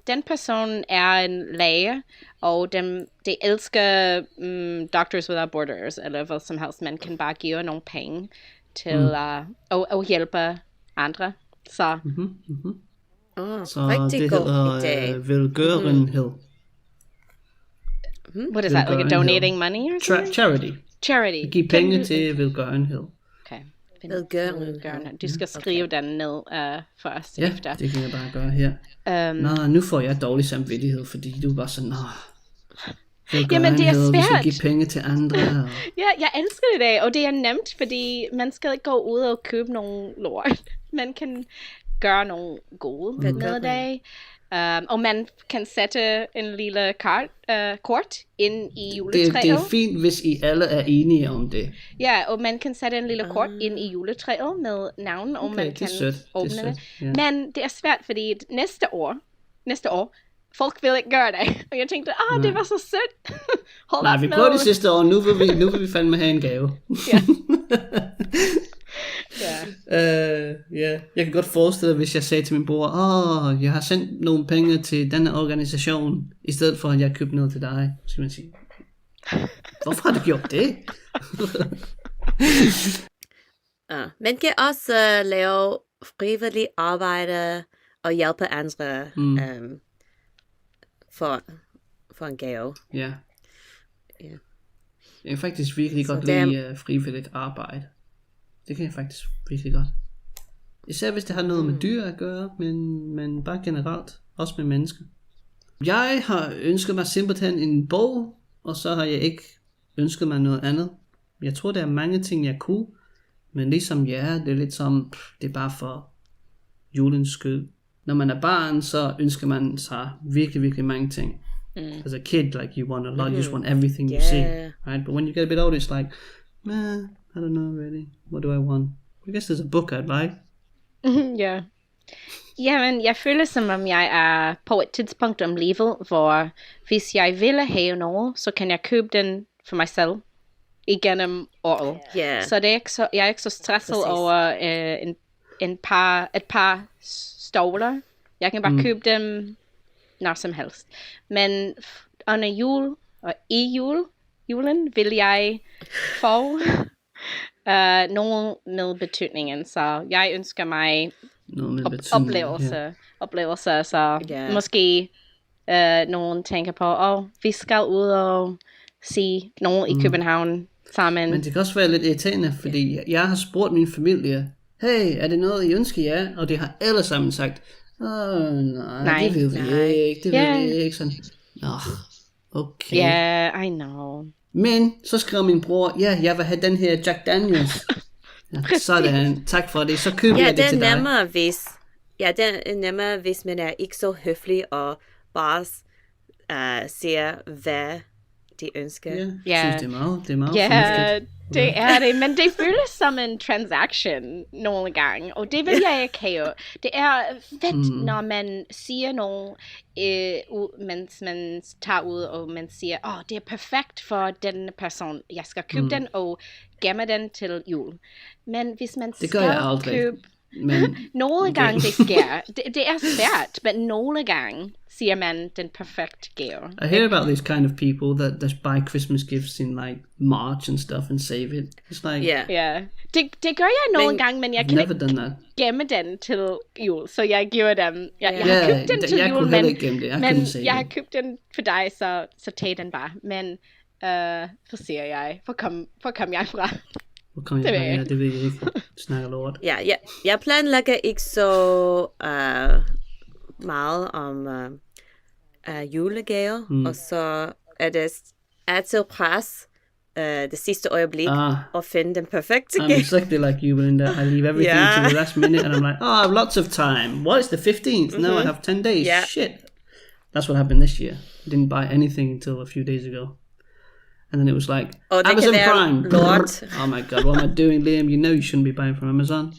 den person er en læge, og de elsker Doctors Without Borders, eller hvad som helst. Man kan bare give nogle penge til at hjælpe andre. Så, så det hedder velgørenhed. What is that, like a donating money or something? Charity. Giv penge til velgørenhed. Okay. Velgørenhed. Du skal skrive den ned først. Ja, det kan jeg bare gøre her. Nu får jeg dårlig samvittighed, fordi du var sådan, jamen det er svært. Vi skal give penge til andre. Ja, jeg elsker det der, og det er nemt, fordi man skal ikke gå ud og købe nogle lort. Man kan gøre nogle gode med det. Og man kan sætte en lille kort ind i juletræet. Det er fint, hvis I alle er enige om det. Ja, og man kan sætte en lille kort ind i juletræet med navn, og man kan åbne det. Ja. Men det er svært, fordi næste år, folk vil ikke gøre det. Og jeg tænkte, det var så sødt. Nej, vi prøvede det sidste år, nu vil vi fandme have en gave. Ja. Jeg kan godt forestille mig, hvis jeg sagde til min bror, jeg har sendt nogle penge til denne organisation, i stedet for at jeg købte noget til dig. Så skal man sige, hvorfor har du gjort det? Man kan også lave frivillig arbejde og hjælpe andre for en gave. Ja. Jeg kan faktisk virkelig Så godt det er- lide frivilligt arbejde. Det kan jeg faktisk virkelig godt. Især hvis det har noget med dyr at gøre, men bare generelt. Også med mennesker. Jeg har ønsket mig simpelthen en bog, og så har jeg ikke ønsket mig noget andet. Jeg tror, der er mange ting, jeg kunne. Men ligesom det er lidt som, det er bare for julens skyld. Når man er barn, så ønsker man sig virkelig, virkelig mange ting. As a kid, like you want a lot, you just want everything you see, right? But when you get a bit older, it's like, I don't know really, what do I want? I guess there's a book I'd like. Ja. Jamen, jeg føler som om jeg er på et tidspunkt om livet, hvor hvis jeg ville have noget, så kan jeg købe den for mig selv igennem året. Ja. Så det er ikke så, jeg er ikke så stresset Præcis. over et par støvler. Jeg kan bare købe dem når som helst. Men under jul og i julen vil jeg få nogen med betydningen. Så jeg ønsker mig oplevelser, så måske nogen tænker på, vi skal ud og se nogen i København sammen. Men det kan også være lidt irriterende, fordi jeg har spurgt min familie, hey, er det noget, I ønsker jer? Og det har alle sammen sagt, nej, det ved vi ikke, sådan. Nå, okay. Yeah, I know. Men så skrev min bror, jeg vil have den her Jack Daniels. Ja, sådan, tak for det, så køber jeg det til dig. det er nemmere, hvis man er ikke så høflig og bare siger, hvad de ønsker. Ja, jeg synes, det er meget fornuftigt. Det er det, men det føles som en transaction nogle gange, og det vil jeg ikke have. Det er fedt, når man siger noget, mens man tager ud, og man siger, det er perfekt for den person. Jeg skal købe den og gemme den til jul. Men hvis man det gør jeg aldrig. købe... Men, nogle gange det sker. Det er svært, men nogle gange siger man den perfekte gave. I hear about these kind of people that buy Christmas gifts in like March and stuff and save it. It's like... Yeah. Det gør jeg nogle gange, men jeg kan ikke gemme den til jul, så jeg giver dem... Jeg har købt den til jul, men jeg har købt den for dig, så tag den bare. Men, så siger jeg, hvor kom jeg fra? Det ved jeg ikke. Snakker lort. Jeg planlægger ikke så meget om julegaver, og så er det altid pres det sidste øjeblik at finde den perfekte gave. I'm exactly like you, Belinda. I leave everything to the last minute, and I'm like, I have lots of time. What is the 15th? No, I have 10 days. Shit. That's what happened this year. I didn't buy anything until a few days ago. And then it was like, Amazon Prime. Lord. Oh my god, what am I doing, Liam? You know you shouldn't be buying from Amazon.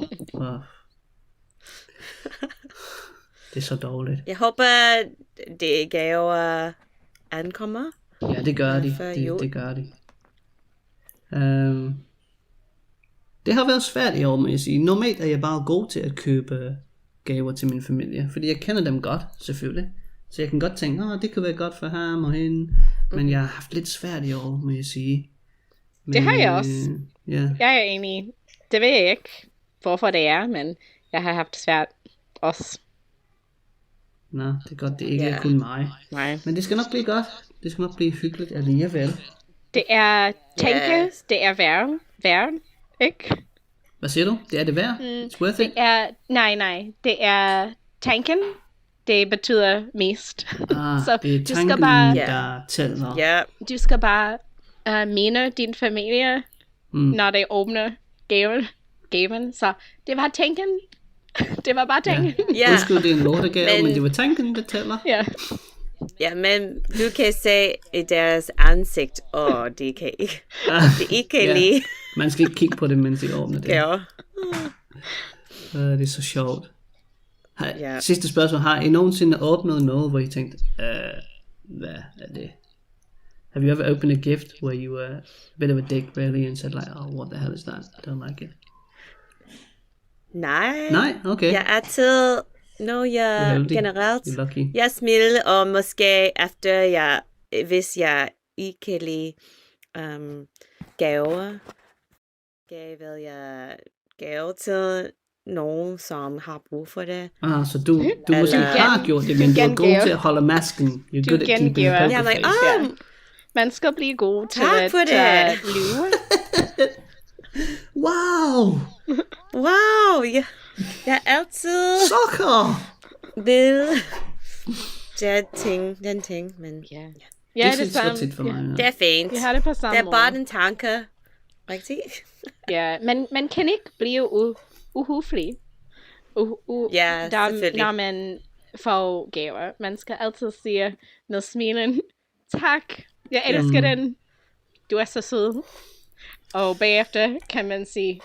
Det er så dårligt. Jeg håber, det gaver ankommer. Ja, det gør de. Det gør de. Det har været svært i år, må jeg sige. Normalt er jeg bare god til at købe gaver til min familie, fordi jeg kender dem godt, selvfølgelig. Så jeg kan godt tænke, det kunne være godt for ham og hende. Men jeg har haft lidt svært i år, må jeg sige. Men, det har jeg også. Yeah. Jeg er enig. Det ved jeg ikke, hvorfor det er, men jeg har haft svært også. Nå, det er godt, det ikke er kun mig. Nej. Men det skal nok blive godt. Det skal nok blive hyggeligt alligevel. Det er tænke, det er værd, ikke? Hvad siger du? Det er det værd? It's worth it? Nej. Det er tanken. Det betyder mest. Så det er tanken, der tæller. Du skal bare mene din familie, når de åbner gaven. Så det var tanken. Det var bare tanken. Husk, det er en lortegave, men det var tanken, der tæller. Ja, men du kan se i deres ansigt, de kan ikke lide. Man skal ikke kigge på det, mens de åbner det. Ja. Det er så sjovt. Sidste spørgsmål. Har I nogensinde åbnet noget, hvor I tænkte, hvad er det? Have you ever opened a gift where you were a bit of a dick really and said like, what the hell is that? I don't like it. Nej, okay. Jeg er altid, generelt, jeg smiler, og måske efter hvis jeg ikke kan lide gaver, vil jeg gave til nogen, som har brug for det. Så du måske har gjort det, men du er god til at holde masken. You're good at keeping a poker face. Man skal blive god til Tak at for det. lyve. Wow! Wow, jeg altid Sukker! vil den ting, men Ja, Det er det ikke så samme. tit for mig. det er fint. Vi har det på samme Det er måde. bare den tanke. Rigtigt? Ja, men man kan ikke blive uhøflig. Ja, selvfølgelig. Når man får gaver. Man skal altid sige med smilen, tak, jeg elsker den. Du er så sød. Og bagefter kan man sige,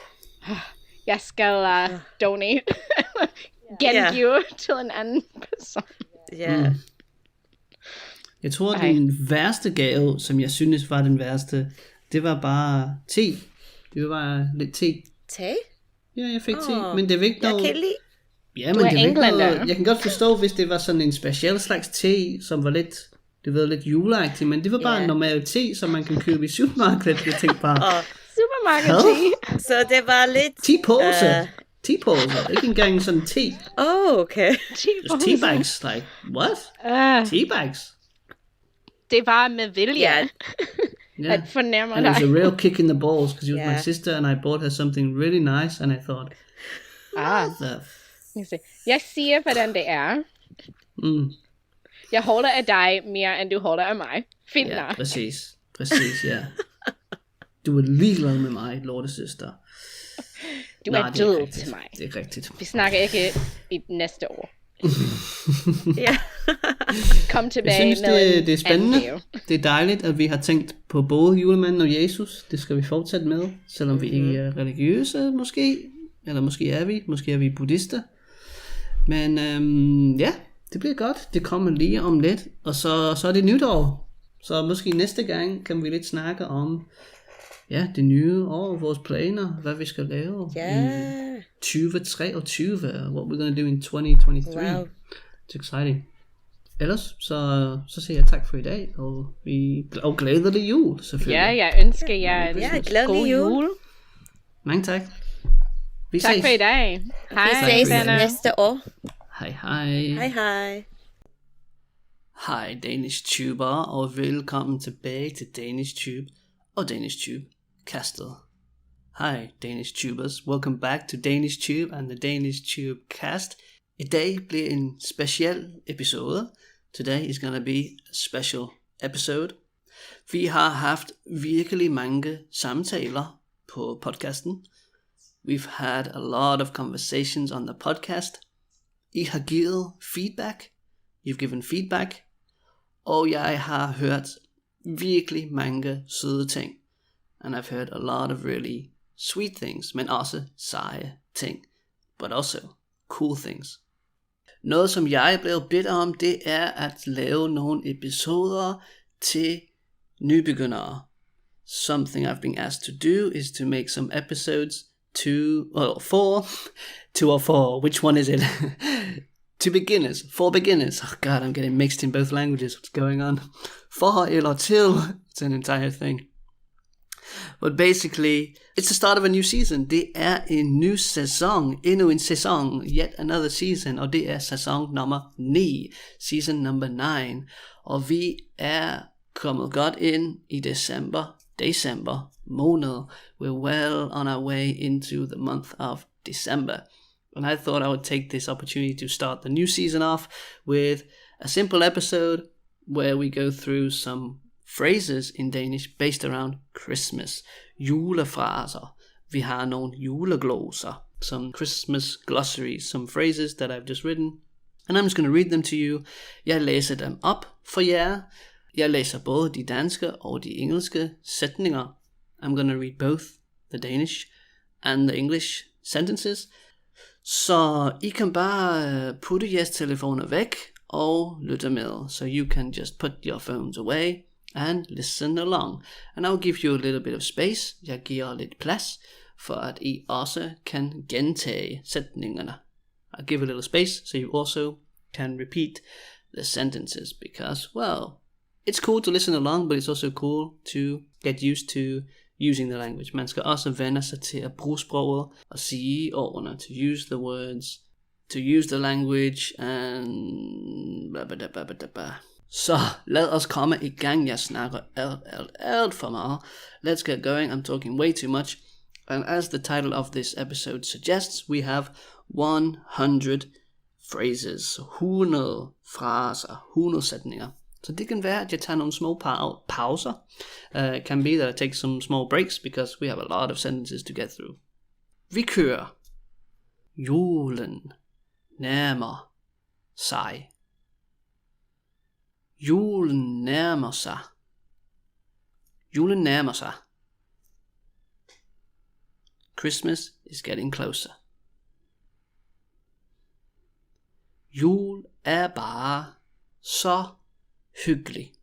jeg skal donate. Gengive til en anden person. Ja. Jeg tror, den værste gave, som jeg synes var den værste, det var bare te. Det var bare lidt te. Te? Ja, jeg fik te, men det er ikke Jeg noget... kan lide. Ja, Du men er det er ikke englænder. noget... Jeg kan godt forstå, hvis det var sådan en speciel slags te, som var lidt... Det var lidt juleagtigt, men det var bare en normal te, som man kan købe i supermarkedet. Jeg tænkte bare... Supermarked tea. Så det var lidt... Te-pose. Te-pose. Ikke engang sådan te. Okay. Just tea bags. Like, what? Tea bags. Det var med vilje. Ja. Yeah. At fornemme And it was dig. a real kick in the balls, because it was my Yeah. sister, and I bought her something really nice, and I thought, Jeg siger, hvordan det er. Jeg holder af dig mere, end du holder af mig. Fint ja, nok. præcis, ja. Du er ligeglad med mig, lortesøster. Du Nej, er det er død rigtigt. til mig. Det er rigtigt. Vi snakker ikke i næste år. Ja. Kom Jeg tilbage synes, med det er spændende. anden gave. Det er dejligt, at vi har tænkt på både julemanden og Jesus. Det skal vi fortsætte med, selvom vi ikke er religiøse, måske. Eller måske er vi buddhister. Men ja, det bliver godt. Det kommer lige om lidt. Og så er det nytår. Så måske næste gang kan vi lidt snakke om det nye år, vores planer, hvad vi skal lave i 2023, what we're gonna do in 2023. Wow. It's exciting. Ellers, så siger jeg tak for i dag, og glædelig jul, selvfølgelig. Ja, jeg ønsker jer en glædelig god jul. jul. Mange tak. Vi Tak ses. for i dag. Hej, Vi ses venner. næste år. Hej hej. Hej hej. Hej DanishTuber, og velkommen tilbage til DanishTube og DanishTube kastet. Hi DanishTubers, welcome back to DanishTube and the DanishTube cast. I dag bliver en speciel episode. Today is gonna be a special episode. Vi har haft virkelig mange samtaler på podcasten. We've had a lot of conversations on the podcast. I har givet feedback. You've given feedback. Og jeg har hørt virkelig mange søde ting. And I've heard a lot of really sweet things, men også seje ting. But also cool things. Noget som jeg blev bedt om, det er at lave nogle episoder til nybegyndere. Something I've been asked to do is to make some episodes four. Which one is it? For beginners. Oh god, I'm getting mixed in both languages. What's going on? For eller til. It's an entire thing. But basically, it's the start of a new season. Det er en ny sæson. Endnu en sæson. Yet another season. Og det er sæson nummer 9. Season number 9. Og vi er kommet godt ind i december måned. We're well on our way into the month of December. And I thought I would take this opportunity to start the new season off with a simple episode where we go through some phrases in Danish based around Christmas. Julefraser. Vi har nogle julegloser. Some Christmas glossaries. Some phrases that I've just written. And I'm just going to read them to you. Jeg læser dem op for jer. Jeg læser både de danske og de engelske sætninger. I'm going to read both the Danish and the English sentences. Så I kan bare putte jeres telefoner væk og lytte med. So you can just put your phones away and listen along. And I'll give you a little bit of space. Jeg giver lidt plads, for at I også kan gentage sætningerne. I'll give a little space, so you also can repeat the sentences. Because, well, it's cool to listen along, but it's also cool to get used to using the language. Man skal også vende sig til at bruge sproget og sige ordene, to use the words, to use the language, and Så lad os komme i gang. Jeg snakker alt for meget. Let's get going. I'm talking way too much. And as the title of this episode suggests, we have 100 phrases. 100 fraser, 100 sætninger. Så det kan være, at jeg tager nogle små pauser. It can be that I take some small breaks, because we have a lot of sentences to get through. Vi kører. Julen nærmer sig. Julen nærmer sig. Julen nærmer sig. Christmas is getting closer. Jul er bare så hyggelig.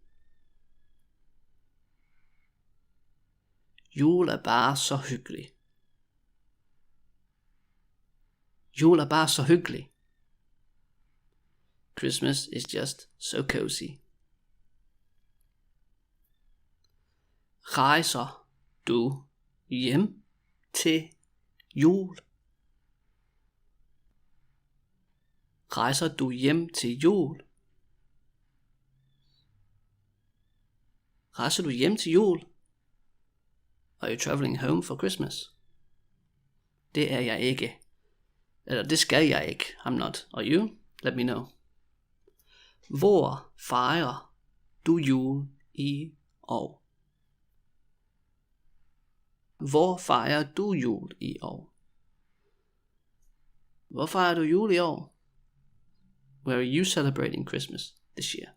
Jul er bare så hyggelig. Jul er bare så hyggelig. Christmas is just so cozy. Rejser du hjem til jul? Rejser du hjem til jul? Rejser du hjem til jul? Are you traveling home for Christmas? Det er jeg ikke. Eller det skal jeg ikke. I'm not. Are you? Let me know. Hvor fejrer du jul i år? Hvor fejrer du jul i år? Hvor fejrer du jul i år? Where are you celebrating Christmas this year?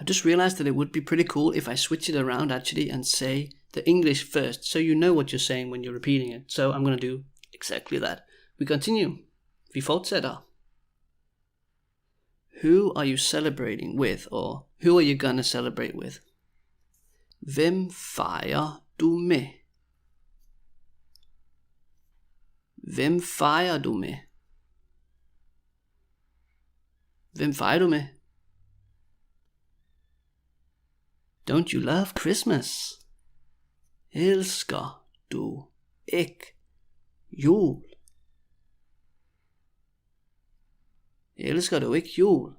I just realized that it would be pretty cool if I switch it around actually and say the English first, so you know what you're saying when you're repeating it. So I'm going to do exactly that. We continue. Vi fortsætter. Who are you celebrating with? Or who are you gonna celebrate with? Hvem fejrer du med? Hvem fejrer du med? Hvem fejrer du med? Don't you love Christmas? Elsker du ikke jul? Elsker du ikke jul?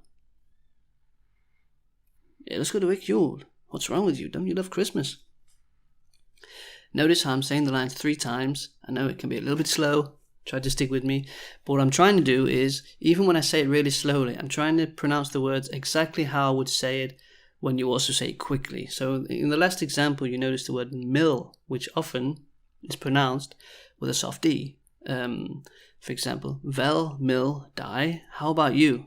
Elsker du ikke jul? What's wrong with you? Don't you love Christmas? Notice how I'm saying the lines 3 times. I know it can be a little bit slow. Try to stick with me. But what I'm trying to do is, even when I say it really slowly, I'm trying to pronounce the words exactly how I would say it when you also say it quickly. So in the last example, you notice the word mill, which often is pronounced with a soft D. For example, vel, mill, dig. How about you?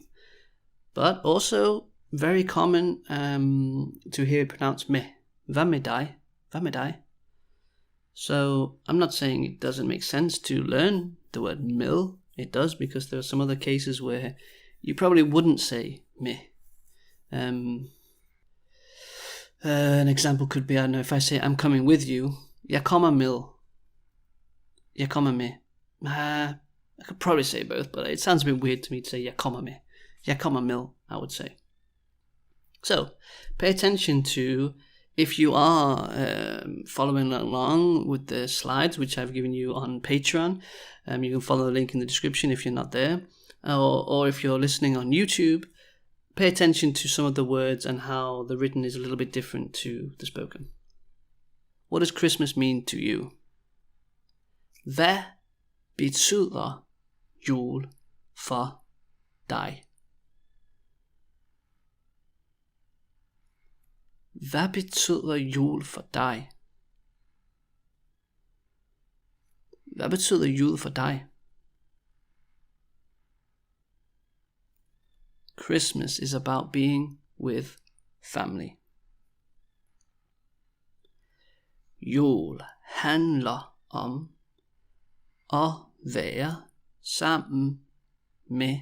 But also very common to hear it pronounced me. Hvad med dig? Hvad med dig? So I'm not saying it doesn't make sense to learn the word mill. It does, because there are some other cases where you probably wouldn't say me. An example could be, I don't know, if I say I'm coming with you, jeg kommer med. Jeg kommer med. I could probably say both, but it sounds a bit weird to me to say jeg kommer med. Jeg kommer med, I would say. So, pay attention to, if you are following along with the slides which I've given you on Patreon, you can follow the link in the description if you're not there, or if you're listening on YouTube, pay attention to some of the words and how the written is a little bit different to the spoken. What does Christmas mean to you? Hvad betyder jul for dig? Hvad betyder jul for dig? Hvad betyder jul for dig? Christmas is about being with family. Jul handler om at være sammen med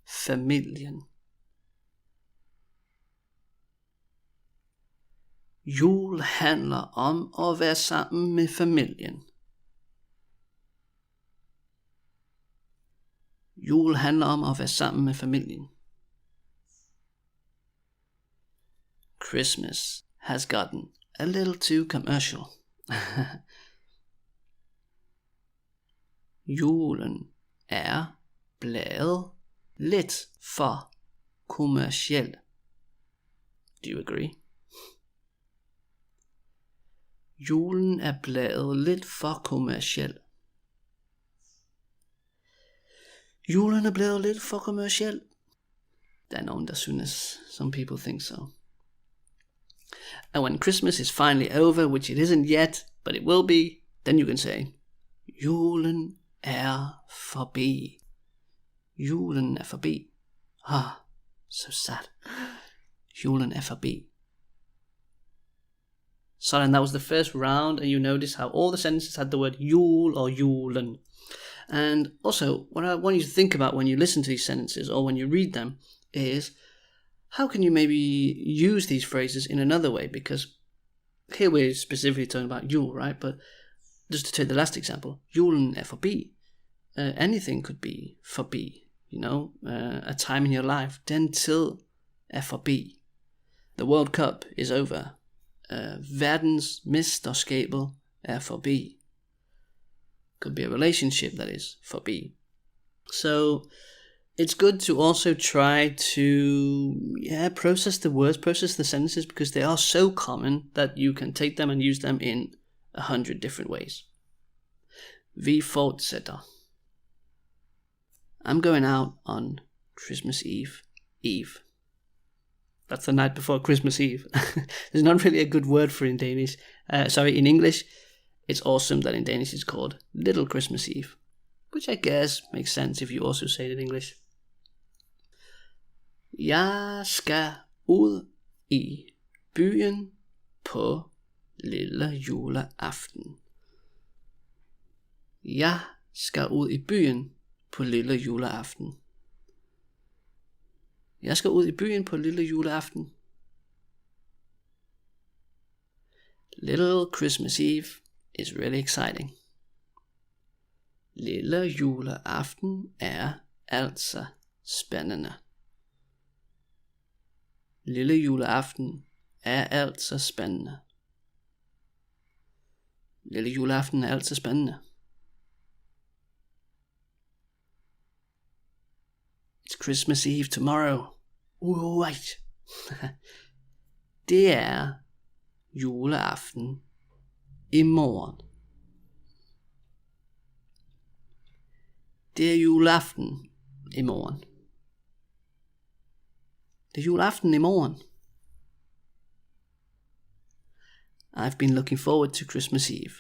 familien. Jul handler om at være sammen med familien. Jul handler om at være sammen med familien. Christmas has gotten a little too commercial. Julen er blevet lidt for kommerciel. Do you agree? Julen er blevet lidt for kommerciel. Julen er blevet lidt for kommerciel. Der er nogen, der synes. Some people think so. And when Christmas is finally over, which it isn't yet, but it will be, then you can say, julen er forbi. Julen er forbi. Ah, so sad. Julen er forbi. So then that was the first round, and you notice how all the sentences had the word jul or julen. And also, what I want you to think about when you listen to these sentences or when you read them is, how can you maybe use these phrases in another way? Because here we're specifically talking about jul, right? But just to take the last example, julen er forbi. Anything could be forbi, you know, a time in your life. Den tid er forbi. The World Cup is over. Verdensmesterskabet er forbi. Could be a relationship that is forbi. So it's good to also try to process the words, process the sentences, because they are so common that you can take them and use them in 100 different ways. Vi fortsætter. I'm going out on Christmas Eve. That's the night before Christmas Eve. There's not really a good word for it in Danish. In English. It's awesome that in Danish it's called Little Christmas Eve, which I guess makes sense if you also say it in English. Jeg skal ud i byen på lille juleaften. Jeg skal ud i byen på lille juleaften. Jeg skal ud i byen på lille juleaften. Little Christmas Eve is really exciting. Lille juleaften er altså spændende. Lille juleaften er altså spændende. Lille juleaften er altså spændende. It's Christmas Eve tomorrow. Right. Det er juleaften i morgen. Det er juleaften i morgen. Det er juleaften i morgen. I've been looking forward to Christmas Eve.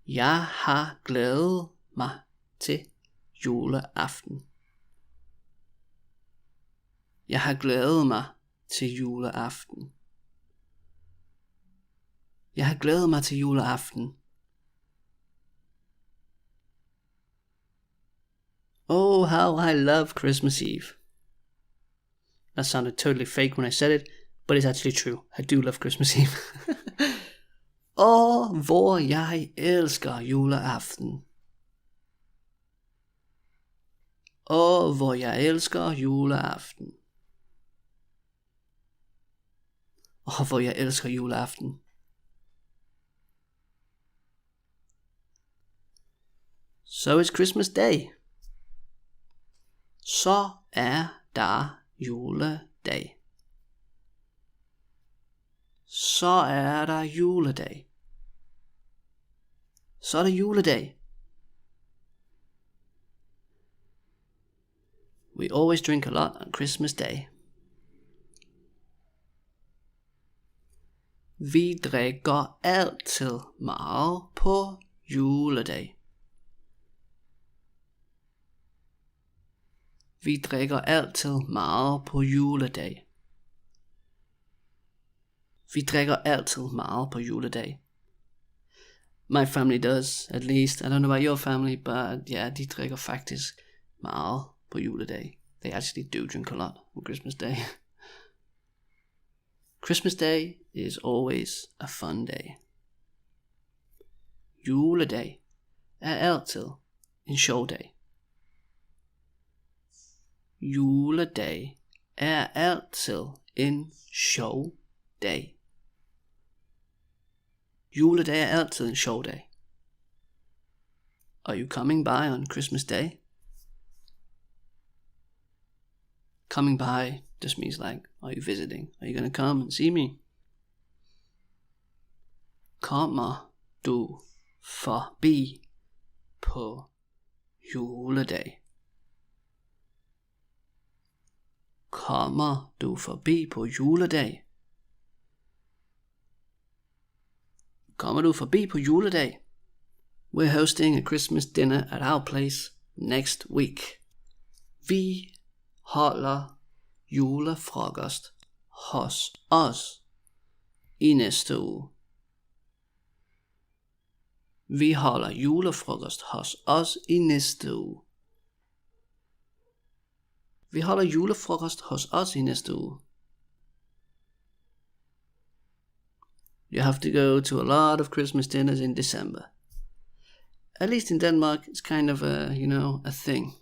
Jeg har glædet mig til juleaften. Jeg har glædet mig til juleaften. Jeg har glædet mig til juleaften. Oh, how I love Christmas Eve. That sounded totally fake when I said it, but it's actually true. I do love Christmas Eve. Åh, hvor jeg elsker juleaften. Åh, hvor jeg elsker juleaften. Åh, hvor jeg elsker juleaften. So it's Christmas Day. Så er der juledag. Så er der juledag. Så er der juledag. We always drink a lot on Christmas Day. Vi drikker altid meget på juledag. Vi drikker altid meget på juledag. Vi drikker altid meget på juledag. My family does, at least. I don't know about your family, but yeah, de drikker faktisk meget på juledag. They actually do drink a lot on Christmas Day. Christmas Day is always a fun day. Juledag er altid en sjov dag. Juledag er altid en sjov dag. Juledag er altid en sjov dag. Are you coming by on Christmas Day? Coming by just means like, are you visiting? Are you gonna come and see me? Kommer du forbi på juledag? Kommer du forbi på juledag? Kommer du forbi på juledag? We're hosting a Christmas dinner at our place next week. Vi holder julefrokost hos os i næste uge. Vi holder julefrokost hos os i næste uge. Vi holder julefrokost hos os i næste uge. You have to go to a lot of Christmas dinners in December. At least in Denmark, it's kind of a thing.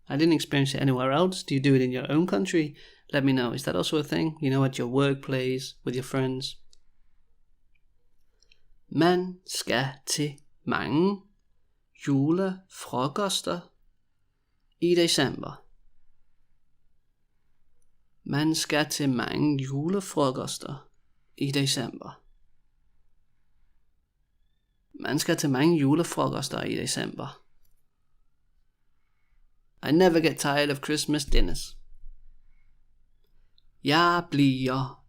I didn't experience it anywhere else. Do you do it in your own country? Let me know. Is that also a thing? At your workplace, with your friends? Man skal til mange julefrokoster i december. Man skal til mange julefrokoster i december. Man skal til mange julefrokoster i december. I never get tired of Christmas dinners. Jeg bliver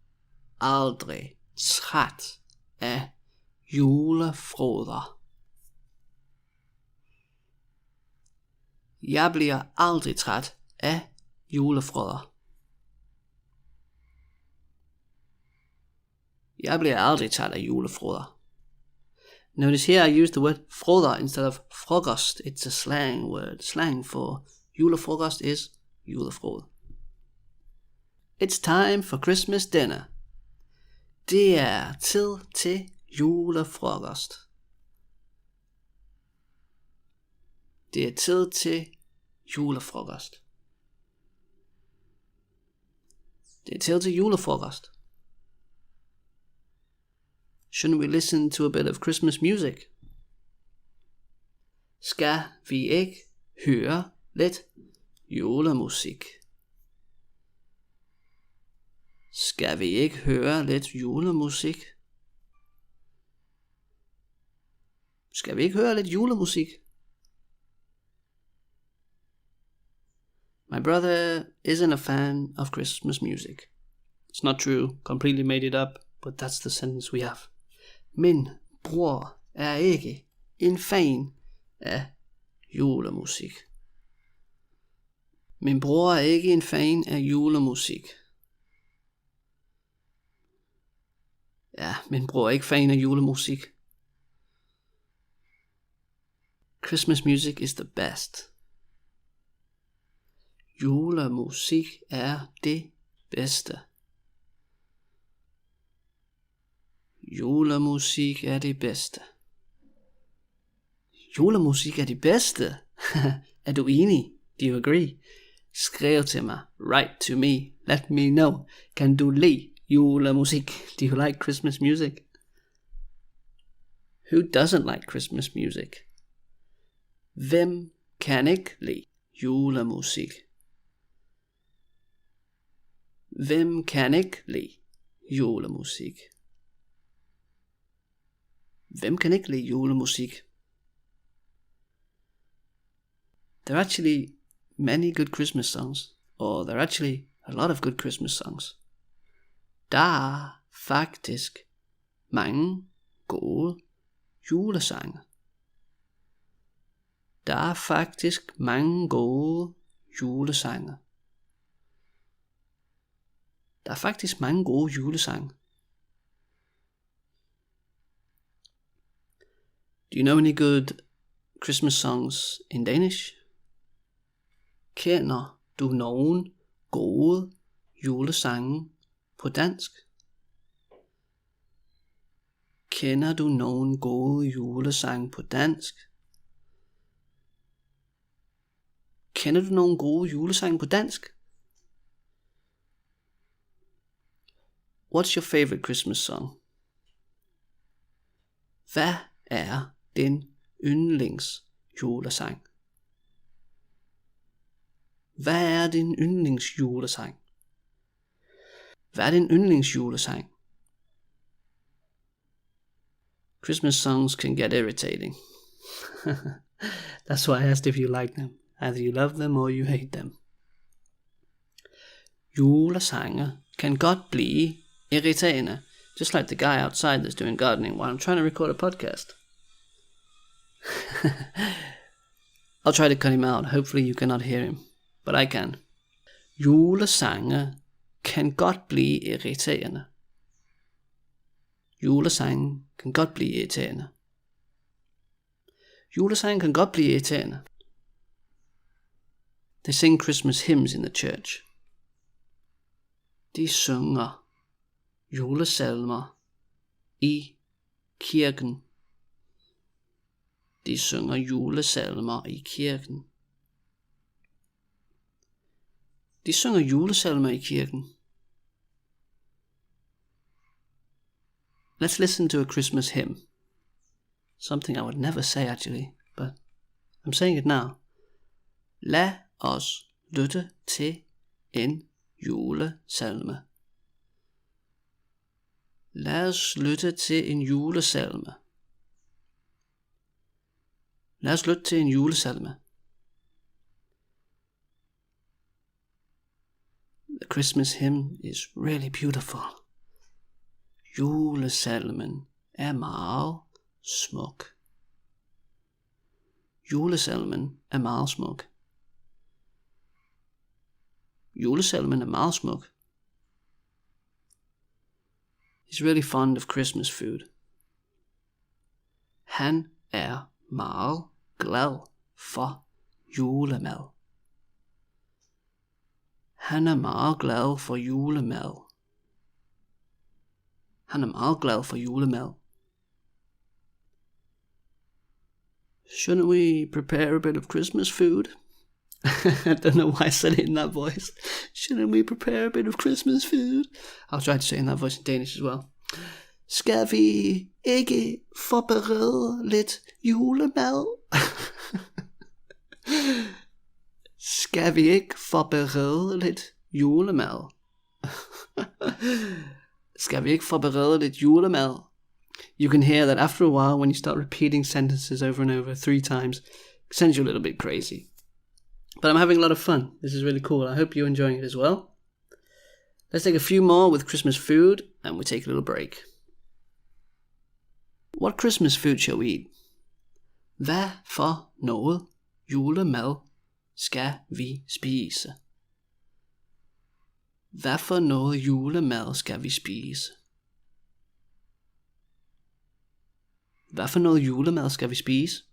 aldrig træt af julefroder. Jeg bliver aldrig træt af julefroder. Jeg bliver aldrig træt af julefroder. Notice here I use the word froder instead of frokost. It's a slang word. Slang for julefrokost is julefrod. It's time for Christmas dinner. Det er tid til julefrokost. Det er tid til julefrokost. Det er tid til julefrokost. Shouldn't we listen to a bit of Christmas music? Skal vi ikke høre lidt julemusik? Skal vi ikke høre lidt julemusik? Skal vi ikke høre lidt julemusik? My brother isn't a fan of Christmas music. It's not true, completely made it up, but that's the sentence we have. Min bror er ikke en fan af julemusik. Min bror er ikke en fan af julemusik. Ja, min bror er ikke fan af julemusik. Christmas music is the best. Julemusik er det bedste. Julemusik er det bedste. Julemusik er det bedste. Er du enig? Do you agree? Skriv til mig. Write to me. Let me know. Kan du lide julemusik? Do you like Christmas music? Who doesn't like Christmas music? Hvem kan ikke lide julemusik? Hvem kan ikke lide julemusik? Hvem kan ikke lide julemusik? There are actually many good Christmas songs, or there are actually a lot of good Christmas songs. Der er faktisk mange gode julesange. Der er faktisk mange gode julesange. Der er faktisk mange gode julesange. Do you know any good Christmas songs in Danish? Kender du nogen gode julesange på dansk? Kender du nogen gode julesange på dansk? Kender du nogen gode julesange på dansk? What's your favorite Christmas song? Hvad er din yndlings julesang? Hvad er din yndlings julesang? Hvad er din yndlingsjulesang? Christmas songs can get irritating. That's why I asked if you like them. Either you love them or you hate them. Julesange kan godt blive irriterende. Just like the guy outside that's doing gardening while I'm trying to record a podcast. I'll try to cut him out. Hopefully you cannot hear him. But I can. Julesange kan godt blive irriterende. Julesange kan godt blive irriterende. Julesange kan godt blive irriterende. They sing Christmas hymns in the church. De synger julesalmer i kirken. De synger julesalmer i kirken. De synger julesalmer i kirken. Let's listen to a Christmas hymn. Something I would never say actually, but I'm saying it now. Lad os lytte til en julesalme. Lad os lytte til en julesalme. Lad os lytte til en julesalme. The Christmas hymn is really beautiful. Julesalmen er meget smuk. Julesalmen er meget smuk. Julesalmen er meget smuk. He's really fond of Christmas food. Han er meget glad for julemad. Han er meget glad for julemad. Han er meget glad for julemad. Shouldn't we prepare a bit of Christmas food? I don't know why I said it in that voice. Shouldn't we prepare a bit of Christmas food? I'll try to say it in that voice in Danish as well. Skal vi ikke forberede lidt julemad? Skal vi ikke forberede lidt julemad? Skal vi ikke forberede lidt julemad? You can hear that after a while, when you start repeating sentences over and over 3 times, it sends you a little bit crazy. But I'm having a lot of fun. This is really cool. I hope you're enjoying it as well. Let's take a few more with Christmas food, and we take a little break. What Christmas food shall we eat? Hvad for noget julemad skal vi spise? Hvad for noget julemad skal vi spise? Hvad for noget julemad skal vi spise?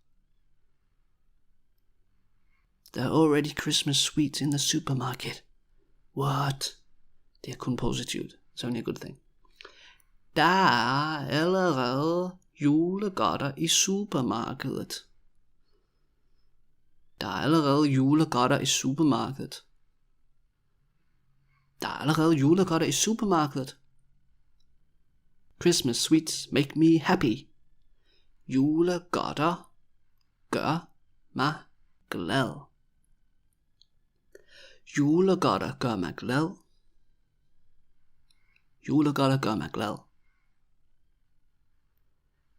There are already Christmas sweets in the supermarket. What? Det er kun positivt. It's only a good thing. Der er allerede julegodter i supermarkedet. Der er allerede julegodter i supermarkedet. Der er allerede julegodter i supermarkedet. Christmas sweets make me happy. Julegodter gør mig glad. Julegodter gør mig glad. Julegodter gør mig glad.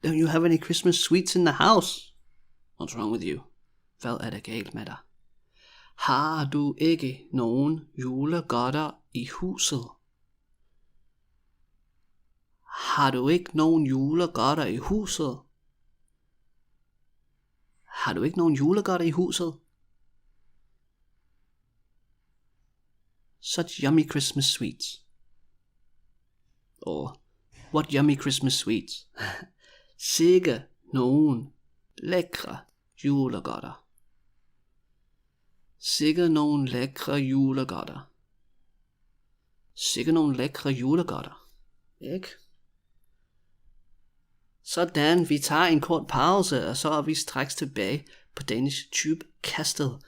Don't you have any Christmas sweets in the house? What's wrong with you? Hvad er der galt med dig? Har du ikke nogen julegodter i huset? Har du ikke nogen julegodter i huset? Har du ikke nogen julegodter i huset? Such yummy Christmas sweets. Or, what yummy Christmas sweets. Sikke nogen lækre julegodter. Sikke nogen lækre julegodter. Sikke nogen lækre julegodter. Ikke? Sådan, vi tager en kort pause, og så er vi straks tilbage på DanishTube castet.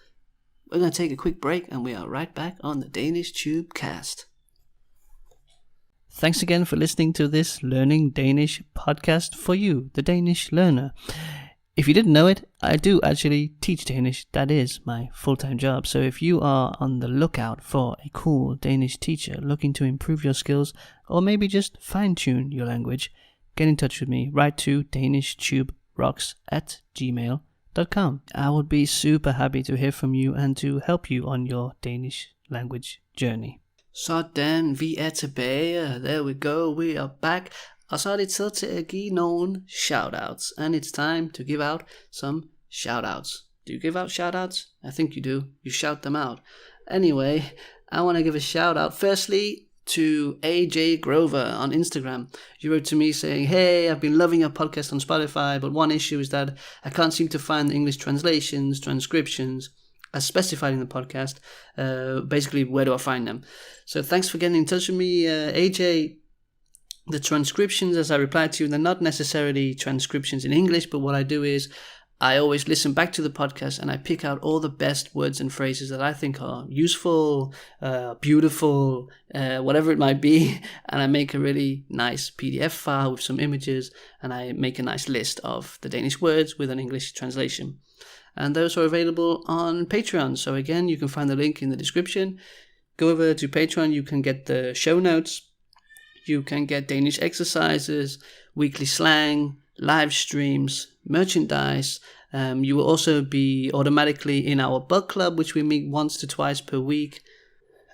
We're going to take a quick break, and we are right back on the DanishTube cast. Thanks again for listening to this Learning Danish podcast for you, the Danish learner. If you didn't know it, I do actually teach Danish. That is my full-time job. So if you are on the lookout for a cool Danish teacher looking to improve your skills or maybe just fine-tune your language, get in touch with me. Write to danishtube@gmail.com. I would be super happy to hear from you and to help you on your Danish language journey. Sådan, vi er tilbage. There we go, we are back. Og så er det tid til at give nogle shoutouts. And it's time to give out some shoutouts. Do you give out shoutouts? I think you do. You shout them out. Anyway, I want to give a shoutout firstly to AJ Grover on Instagram. You wrote to me saying, hey, I've been loving your podcast on Spotify, but one issue is that I can't seem to find the English translations, transcriptions, as specified in the podcast. Basically, where do I find them? So thanks for getting in touch with me, AJ. The transcriptions, as I replied to you, they're not necessarily transcriptions in English, but what I do is I always listen back to the podcast and I pick out all the best words and phrases that I think are useful, beautiful, whatever it might be, and I make a really nice PDF file with some images, and I make a nice list of the Danish words with an English translation. And those are available on Patreon. So again, you can find the link in the description. Go over to Patreon, you can get the show notes. You can get Danish exercises, weekly slang, live streams, merchandise. You will also be automatically in our book club, which we meet once to twice per week.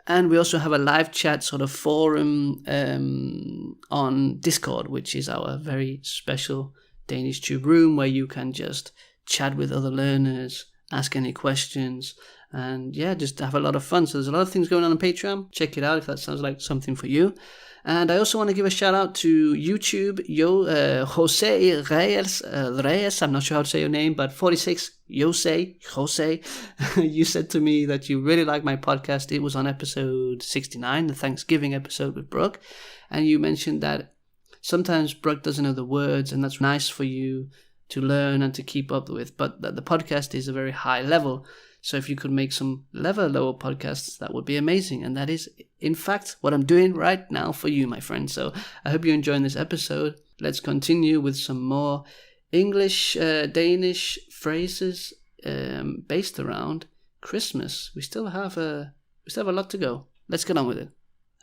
And we also have a live chat sort of forum on Discord, which is our very special DanishTube room where you can just chat with other learners, ask any questions, and yeah, just have a lot of fun. So there's a lot of things going on Patreon. Check it out if that sounds like something for you. And I also want to give a shout out to YouTube, Jose Reyes, I'm not sure how to say your name, but 46, Jose, you said to me that you really like my podcast. It was on episode 69, the Thanksgiving episode with Brooke. And you mentioned that sometimes Brooke doesn't know the words, and that's nice for you to learn and to keep up with, but that the podcast is a very high level. So if you could make some lower podcasts, that would be amazing. And that is, in fact, what I'm doing right now for you, my friend. So I hope you're enjoying this episode. Let's continue with some more English, Danish phrases based around Christmas. We still have a lot to go. Let's get on with it.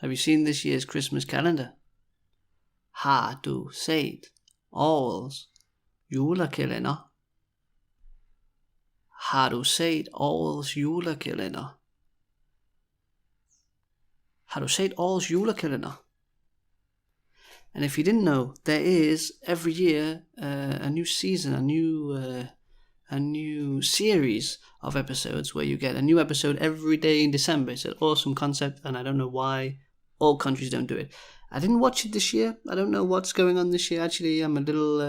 Have you seen this year's Christmas calendar? Har du set årets julekalender? Har du set årets julekalender? Har du set årets julekalender? And if you didn't know, there is every year a new season, a new series of episodes where you get a new episode every day in December. It's an awesome concept, and I don't know why all countries don't do it. I didn't watch it this year. I don't know what's going on this year. Actually, I'm a little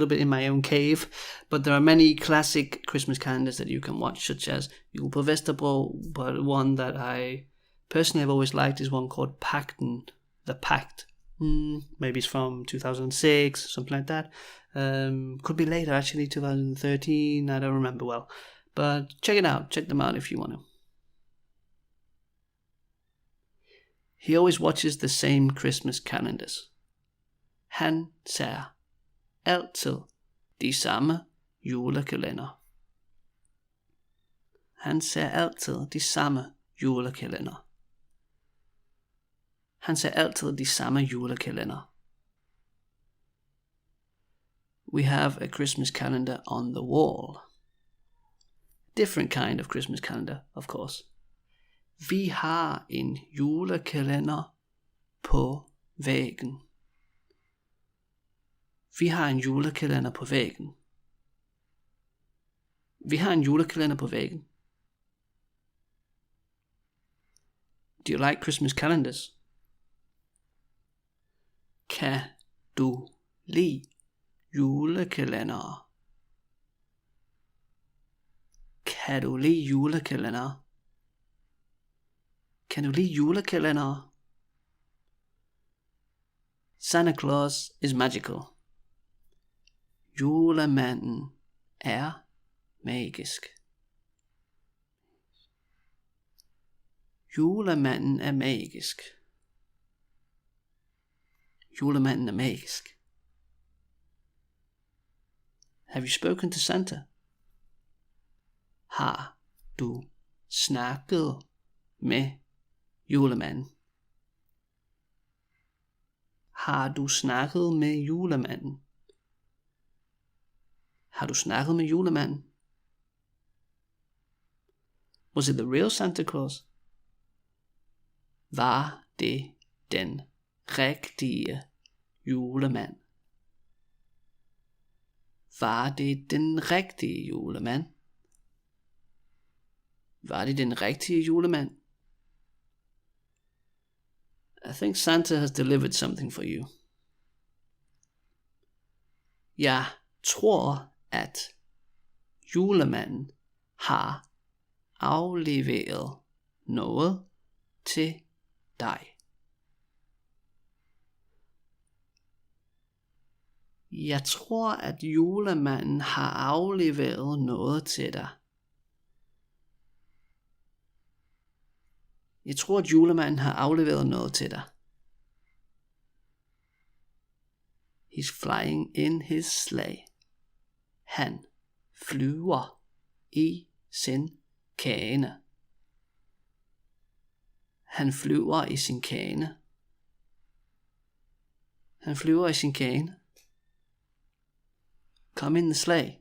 bit in my own cave. But there are many classic Christmas calendars that you can watch, such as Jul på Vesterbro. But one that I personally have always liked is one called Pagten, The Pact. Maybe it's from 2006, something like that. Could be later, actually, 2013. I don't remember well. But check it out. Check them out if you want to. He always watches the same Christmas calendars. Han ser altid de samme julekalender. Han ser altid de samme julekalender. Han ser altid de samme julekalender. We have a Christmas calendar on the wall. Different kind of Christmas calendar, of course. Vi har en julekalender på væggen. Vi har en julekalender på væggen. Vi har en julekalender på væggen. Do you like Christmas calendars? Kan du lide julekalendere? Kan du lide julekalendere? Kan du lide julekalendere? Santa Claus is magical. Julemanden er magisk. Julemanden er magisk. Julemanden er magisk. Have you spoken to Santa? Har du snakket med julemanden? Har du snakket med julemanden? Har du snakket med julemanden? Was it the real Santa Claus? Var det den rigtige julemand? Var det den rigtige julemand? Var det den rigtige julemand? I think Santa has delivered something for you. Jeg tror, at julemanden har afleveret noget til dig. Jeg tror, at julemanden har afleveret noget til dig. Jeg tror, at julemanden har afleveret noget til dig. He's flying in his sleigh. Han flyver i sin kane. Han flyver i sin kane. Han flyver i sin kane. Come in the sleigh.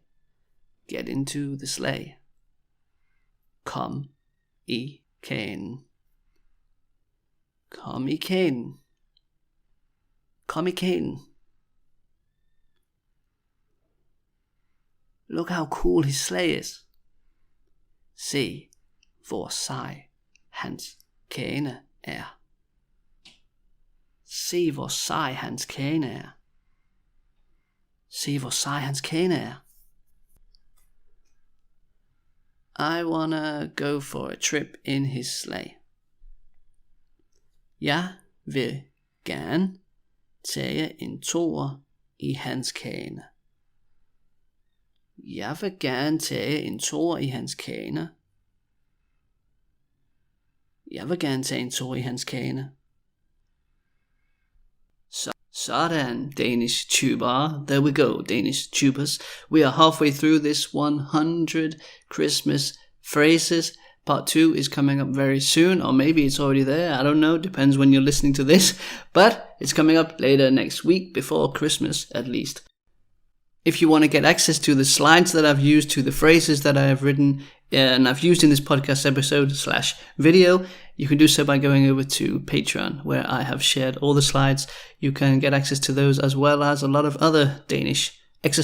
Get into the sleigh. Kom i kanen. Kom i kanen. Kom i kanen. Look how cool his sleigh is. Se, hvor sej hans kane er. Se, hvor sej hans kane er. Se, hvor sej hans kane er. I wanna go for a trip in his sleigh. Jeg vil gerne tage en tur i hans kane. Jeg vil gerne tage en tur i hans kane. Jeg vil gerne tage en tur i hans kane. Sådan, Danish tuber. There we go, Danish tubers. We are halfway through this 100 Christmas phrases. Part 2 is coming up very soon, or maybe it's already there. I don't know, depends when you're listening to this. But it's coming up later next week, before Christmas at least. If you want to get access to the slides that I've used, to the phrases that I have written and I've used in this podcast episode / video, you can do so by going over to Patreon, where I have shared all the slides. You can get access to those as well as a lot of other Danish exercises